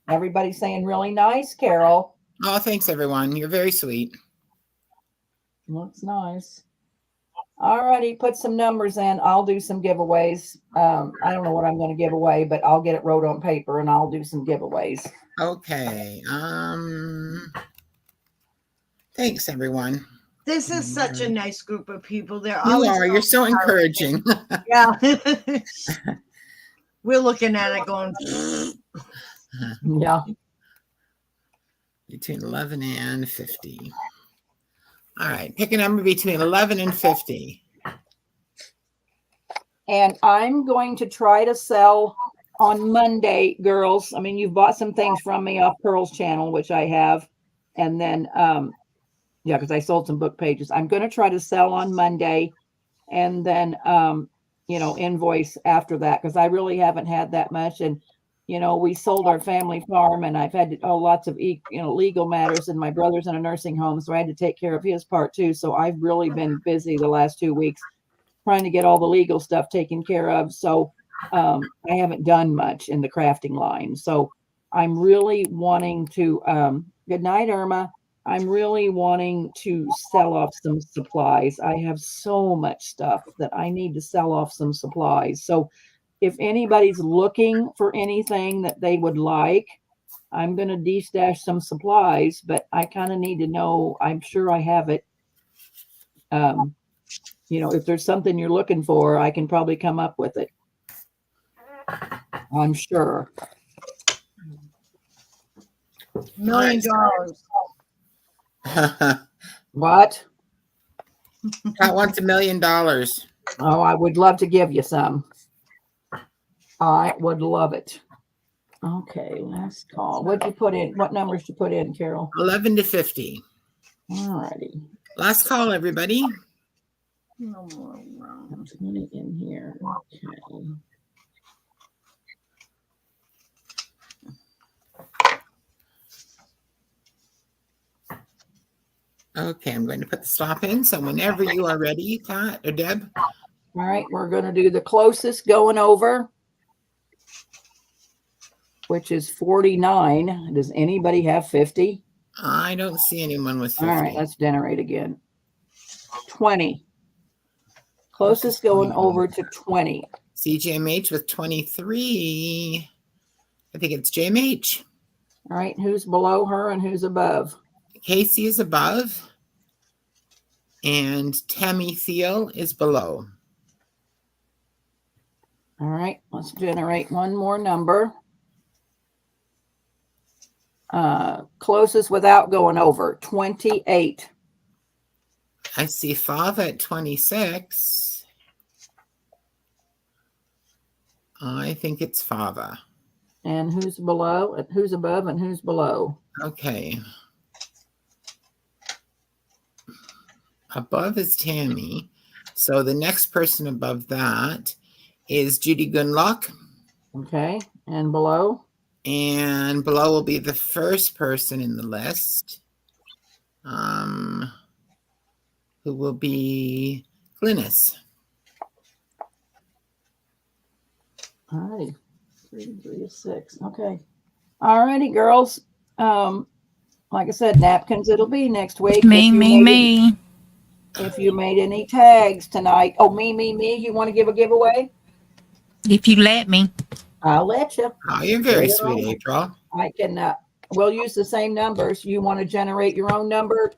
Everybody's saying really nice, Carol. Oh, thanks everyone. You're very sweet. Looks nice. Alrighty, put some numbers in. I'll do some giveaways. I don't know what I'm going to give away, but I'll get it wrote on paper and I'll do some giveaways. Okay. Thanks everyone. This is such a nice group of people. They're You always are. You're so encouraging. yeah. We're looking at it going. Yeah. Between 11 and 50. All right. Pick a number between 11 and 50. And I'm going to try to sell on Monday, girls. I mean, you've bought some things from me off Pearl's channel, which I have. And then, because I sold some book pages. I'm going to try to sell on Monday and then, invoice after that, because I really haven't had that much. And, we sold our family farm, and I've had lots of, legal matters, and my brother's in a nursing home. So I had to take care of his part too. So I've really been busy the last 2 weeks trying to get all the legal stuff taken care of. So I haven't done much in the crafting line. So I'm really wanting to, good night, Irma. I'm really wanting to sell off some supplies. I have so much stuff that I need to sell off some supplies. So if anybody's looking for anything that they would like, I'm going to de-stash some supplies, but I kind of need to know, I'm sure I have it. If there's something you're looking for, I can probably come up with it. I'm sure. $1 million. What? Pat wants $1 million. Oh, I would love to give you some. I would love it. Okay, last call. What'd you put in? What numbers did you put in, Carol? 11 to 50. All righty. Last call, everybody. No more rounds. Put it in here. Okay. Okay, I'm going to put the stop in. So whenever you are ready, Pat or Deb. All right, we're going to do the closest going over, which is 49. Does anybody have 50? I don't see anyone with 50. All right, let's generate again. 20. Closest going over to 20. CJMH with 23. I think it's JMH. All right, who's below her and who's above? Casey is above. And Tammy Thiel is below. All right, let's generate one more number. Closest without going over, 28. I see Fava at 26. I think it's Fava. And who's below? Who's above and who's below? Okay. Above is Tammy. So the next person above that is Judy Gunlock. Okay, and below? And below will be the first person in the list, who will be Glynis. All righty. 3 is 6. Okay. All righty, girls. Like I said, napkins it'll be next week. Me, me. If you made any tags tonight. Oh, me. You want to give a giveaway? If you let me. I'll let you. Oh, you're very Later sweet, on. April. I can, we'll use the same numbers. You want to generate your own number,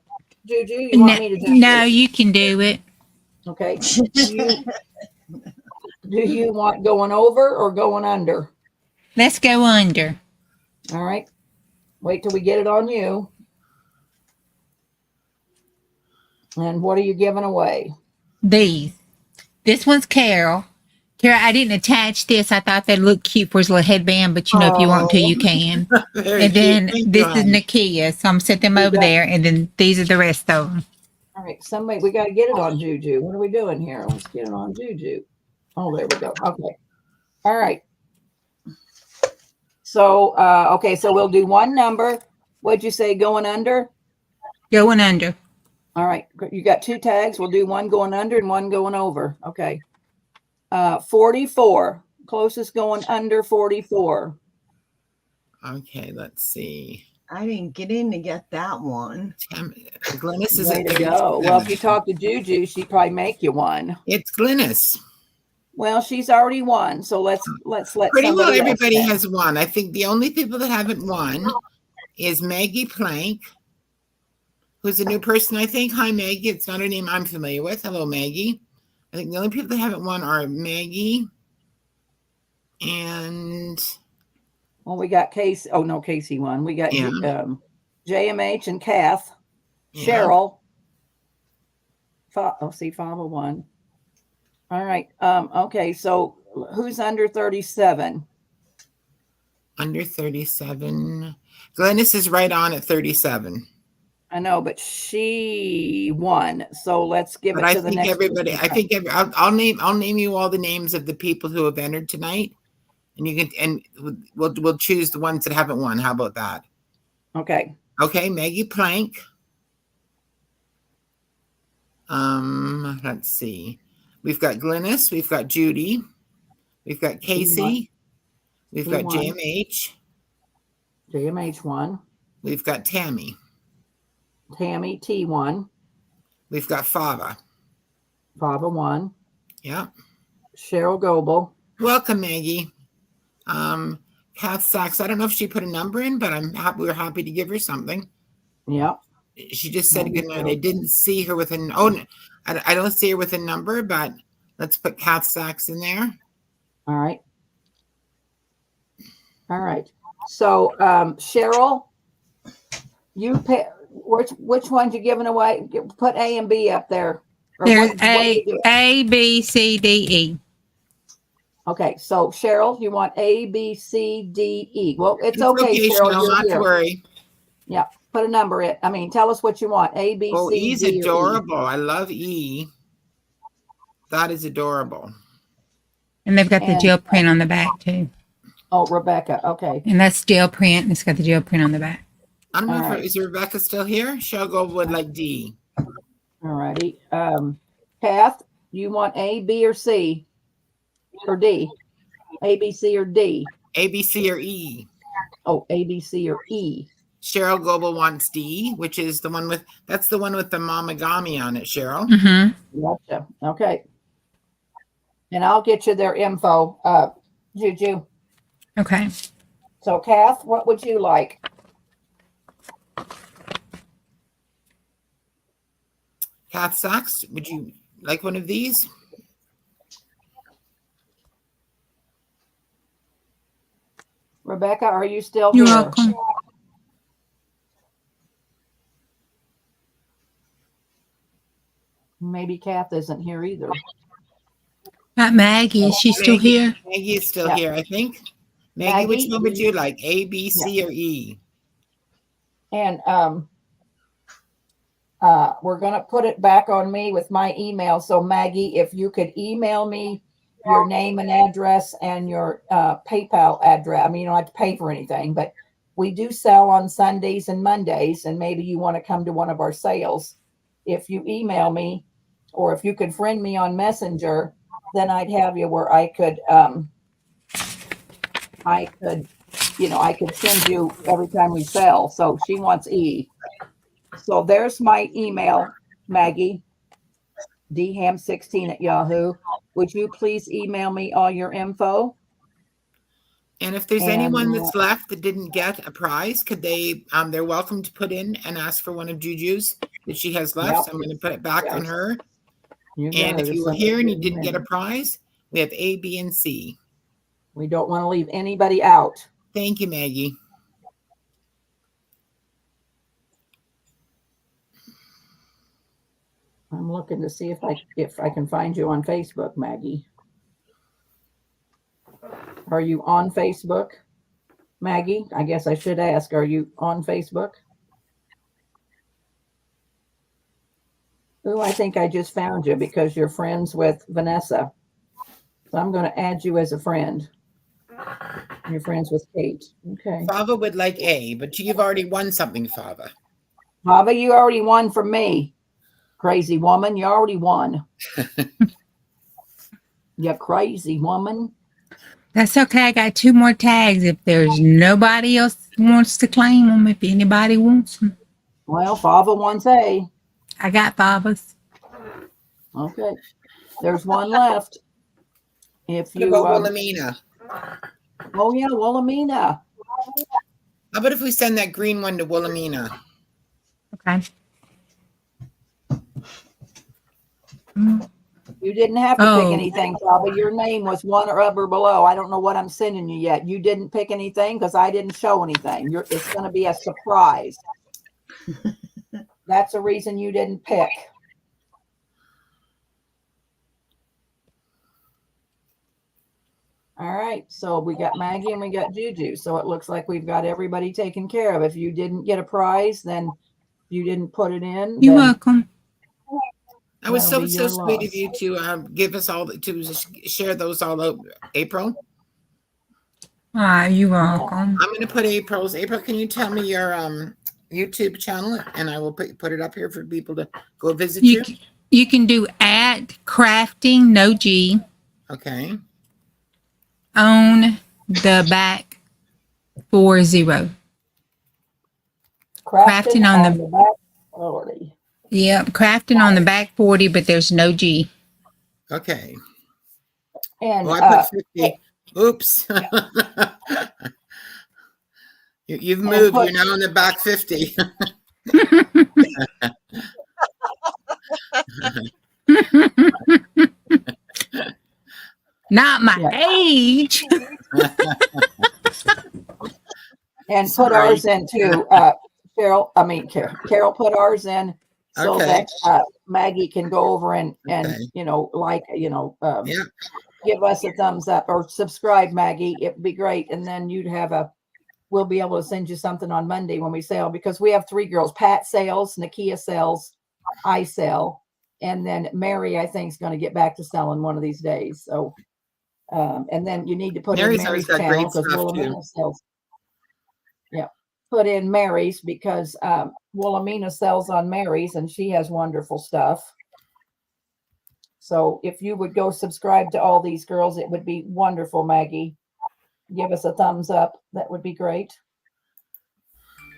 Juju? You want me to generate? No, you can do it. Okay. Do you want going over or going under? Let's go under. All right. Wait till we get it on you. And what are you giving away? These. This one's Carol. Carol, I didn't attach this. I thought that looked cute for his little headband, but you know, if you want to, you can. Very And then cute. Thank this you, is hon. Nakia. So I'm set them You over got- there. And then these are the rest of them. All right. Somebody, we got to get it on Juju. What are we doing here? Let's get it on Juju. Oh, there we go. Okay. All right. So, okay. So we'll do one number. What'd you say going under? Going under. All right. You got 2 tags. We'll do one going under and one going over. Okay. 44. Closest going under 44. Okay, let's see. I didn't get in to get that one. Glynis is Way at to go. Well, if 37. you talk to Juju, she'd probably make you one. It's Glynis. Well, she's already won, so let's let Pretty well somebody else everybody then. has won. I think the only people that haven't won is Maggie Plank, who's a new person, I think. Hi, Maggie. It's not a name I'm familiar with. Hello, Maggie. I think the only people that haven't won are Maggie and Well, we got Casey. Oh no, Casey won. We got Yeah. JMH and Kath, yeah, Cheryl. See, 501. All right. Okay. So who's under 37? under 37. Glynis is right on at 37. I know, but she won. So let's give But it I to the think next everybody. person. I think I'll name you all the names of the people who have entered tonight, and you can we'll choose the ones that haven't won. How about that? Okay. Okay, Maggie Plank. Let's see. We've got Glynis. We've got Judy. We've got Casey. We've Who got won? JMH. JMH won. We've got Tammy. Tammy T won. We've got Fava. Baba won. Yeah. Cheryl Goebel. Welcome, Maggie. Kath Sachs. I don't know if she put a number in, but I'm happy. We're happy to give her something. Yep. She just said Maggie good night. Cheryl. I didn't see her with an. Oh, I don't see her with a number, but let's put Kath Sachs in there. All right. All right. So, Cheryl, you pick which ones you giving away? Put A and B up there. Or There's what you do? A, B, C, D, E. Okay. So, Cheryl, you want A, B, C, D, E. Well, it's okay, Cheryl. Cheryl, You're not to here. worry. Yeah. Put a number in. I mean, tell us what you want. A, B, Oh, C, E's D, or E. adorable. I love E. That is adorable. And they've got the And- gel print on the back too. Oh, Rebecca. Okay. And that's gel print. And it's got the gel print on the back. I don't know All if right. is Rebecca still here. She'll go with like D. All righty. Kath, you want A, B, or C? Or D? A, B, C, or D? A, B, C, or E. Oh, A, B, C, or E. Cheryl Goebel wants D, which is the one with that's the one with the mamagami on it, Cheryl. Mm-hmm. Gotcha. Okay. And I'll get you their info, Juju. Okay. So, Kath, what would you like? Kath Sachs, would you like one of these? Rebecca, are you still You're here? welcome. Maybe Kath isn't here either. Not Maggie. Is she still Maggie. here? Maggie is still Yeah. here, I think. Maggie, which Maggie, one would you like? A, B, C, or E? And we're gonna put it back on me with my email. So Maggie, if you could email me your name and address and your PayPal address. I mean, you don't have to pay for anything, but we do sell on Sundays and Mondays, and maybe you want to come to one of our sales. If you email me, or if you could friend me on Messenger, then I'd have you where I could I could, I could send you every time we sell. So she wants E. So there's my email, Maggie, dham16 at Yahoo. Would you please email me all your info? And if there's And, anyone that's left that didn't get a prize, could they, they're welcome to put in and ask for one of Juju's that she has left. Yep. So I'm going to put it back on Yes. her. You got And her if to you were send it here and to you didn't me. get a prize, we have A, B, and C. We don't want to leave anybody out. Thank you, Maggie. I'm looking to see if I can find you on Facebook, Maggie. Are you on Facebook, Maggie? I guess I should ask, are you on Facebook? Oh, I think I just found you because you're friends with Vanessa. So I'm going to add you as a friend. You're friends with Kate. Okay. Fava would like A, but you've already won something, Fava. Baba, you already won from me. Crazy woman, you already won. You crazy woman. That's okay. I got 2 more tags. If there's nobody else wants to claim them, if anybody wants them, Well, Fava wants A. I got Favas. Okay. There's one left. If What you about Wilhelmina? oh yeah, Wilhelmina. How about if we send that green one to Wilhelmina? Okay. Mm. You didn't have to Oh. pick anything, Fava. Your name was one or up or below. I don't know what I'm sending you yet. You didn't pick anything because I didn't show anything. It's going to be a surprise. That's the reason you didn't pick. All right, so we got Maggie and we got Juju. So it looks like we've got everybody taken care of. If you didn't get a prize, then you didn't put it in. You're then welcome. That was that'll so be your sweet loss. of you to give us all to share those all out, April. You're welcome. I'm going to put April's. April, can you tell me your YouTube channel, and I will put it up here for people to go visit you. You can do at crafting no G Okay. on the back 40. Crafting on the back 40. Yep, crafting on the back 40, but there's no G. Okay. And Oh, I put 50. Oops. You've moved. You're now on the back 50. Not my age. and put Sorry. ours in too. Carol put ours in so Okay. that Maggie can go over and Okay. yeah. Give us a thumbs up or subscribe, Maggie. It'd be great. And then we'll be able to send you something on Monday when we sell, because we have 3 girls. Pat sells, Nakia sells, I sell, and then Mary, I think, is going to get back to selling one of these days. So, and then you need to put Mary's in always Mary's got channel great because stuff, Wilhelmina sells. Yeah, put in Mary's because Wilhelmina sells on Mary's and she has wonderful stuff. So if you would go subscribe to all these girls, it would be wonderful, Maggie. Give us a thumbs up. That would be great.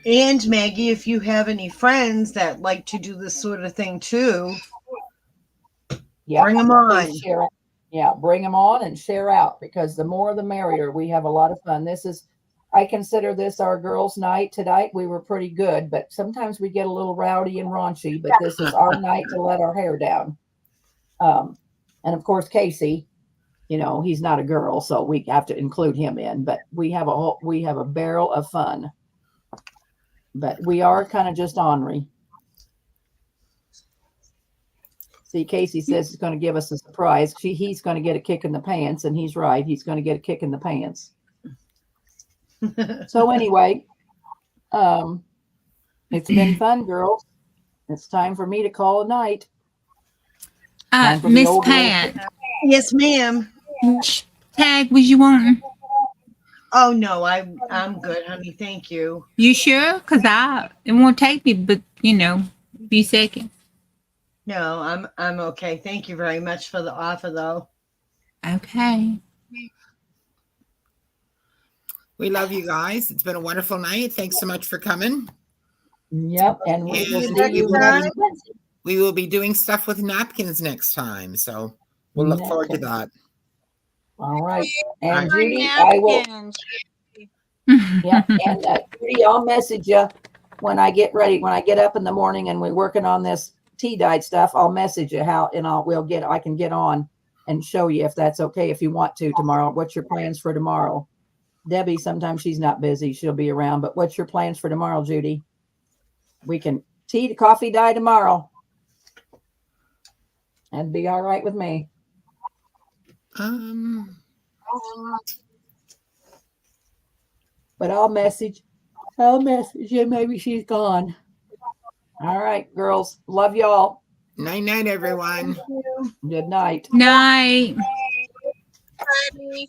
And Maggie, if you have any friends that like to do this sort of thing too, Yeah, bring them on. please share it. Yeah, bring them on and share out, because the more the merrier. We have a lot of fun. I consider this our girls' night. Tonight we were pretty good, but sometimes we get a little rowdy and raunchy, but this is our night to let our hair down. And of course, Casey, he's not a girl, so we have to include him in, but we have a barrel of fun, but we are kind of just ornery. See, Casey says he's going to give us a surprise. He's going to get a kick in the pants, and he's right. He's going to get a kick in the pants. So anyway, it's been fun, girls. It's time for me to call a night. Time for the Miss old Pat, Yes, ma'am. which tag was you wanting? Oh no, I'm good, honey. Thank you. You sure? Because it won't take me but, a few seconds. No, I'm okay. Thank you very much for the offer, though. Okay. We love you guys. It's been a wonderful night. Thanks so much for coming. Yep, and we will And see you next Wednesday. we will be doing stuff with napkins next time. So we'll look forward to that. All right. And Bye. Judy, I will. Napkins. Yeah, and Judy, I'll message you when I get ready. When I get up in the morning and we're working on this tea dyed stuff, I'll message you how, and I can get on and show you if that's okay. If you want to tomorrow, what's your plans for tomorrow? Debbie, sometimes she's not busy; she'll be around. But what's your plans for tomorrow, Judy? We can coffee dye tomorrow. That'd be all right with me. But I'll message you. Maybe she's gone. All right, girls. Love y'all. Night, night, everyone. Good night. Night. Bye.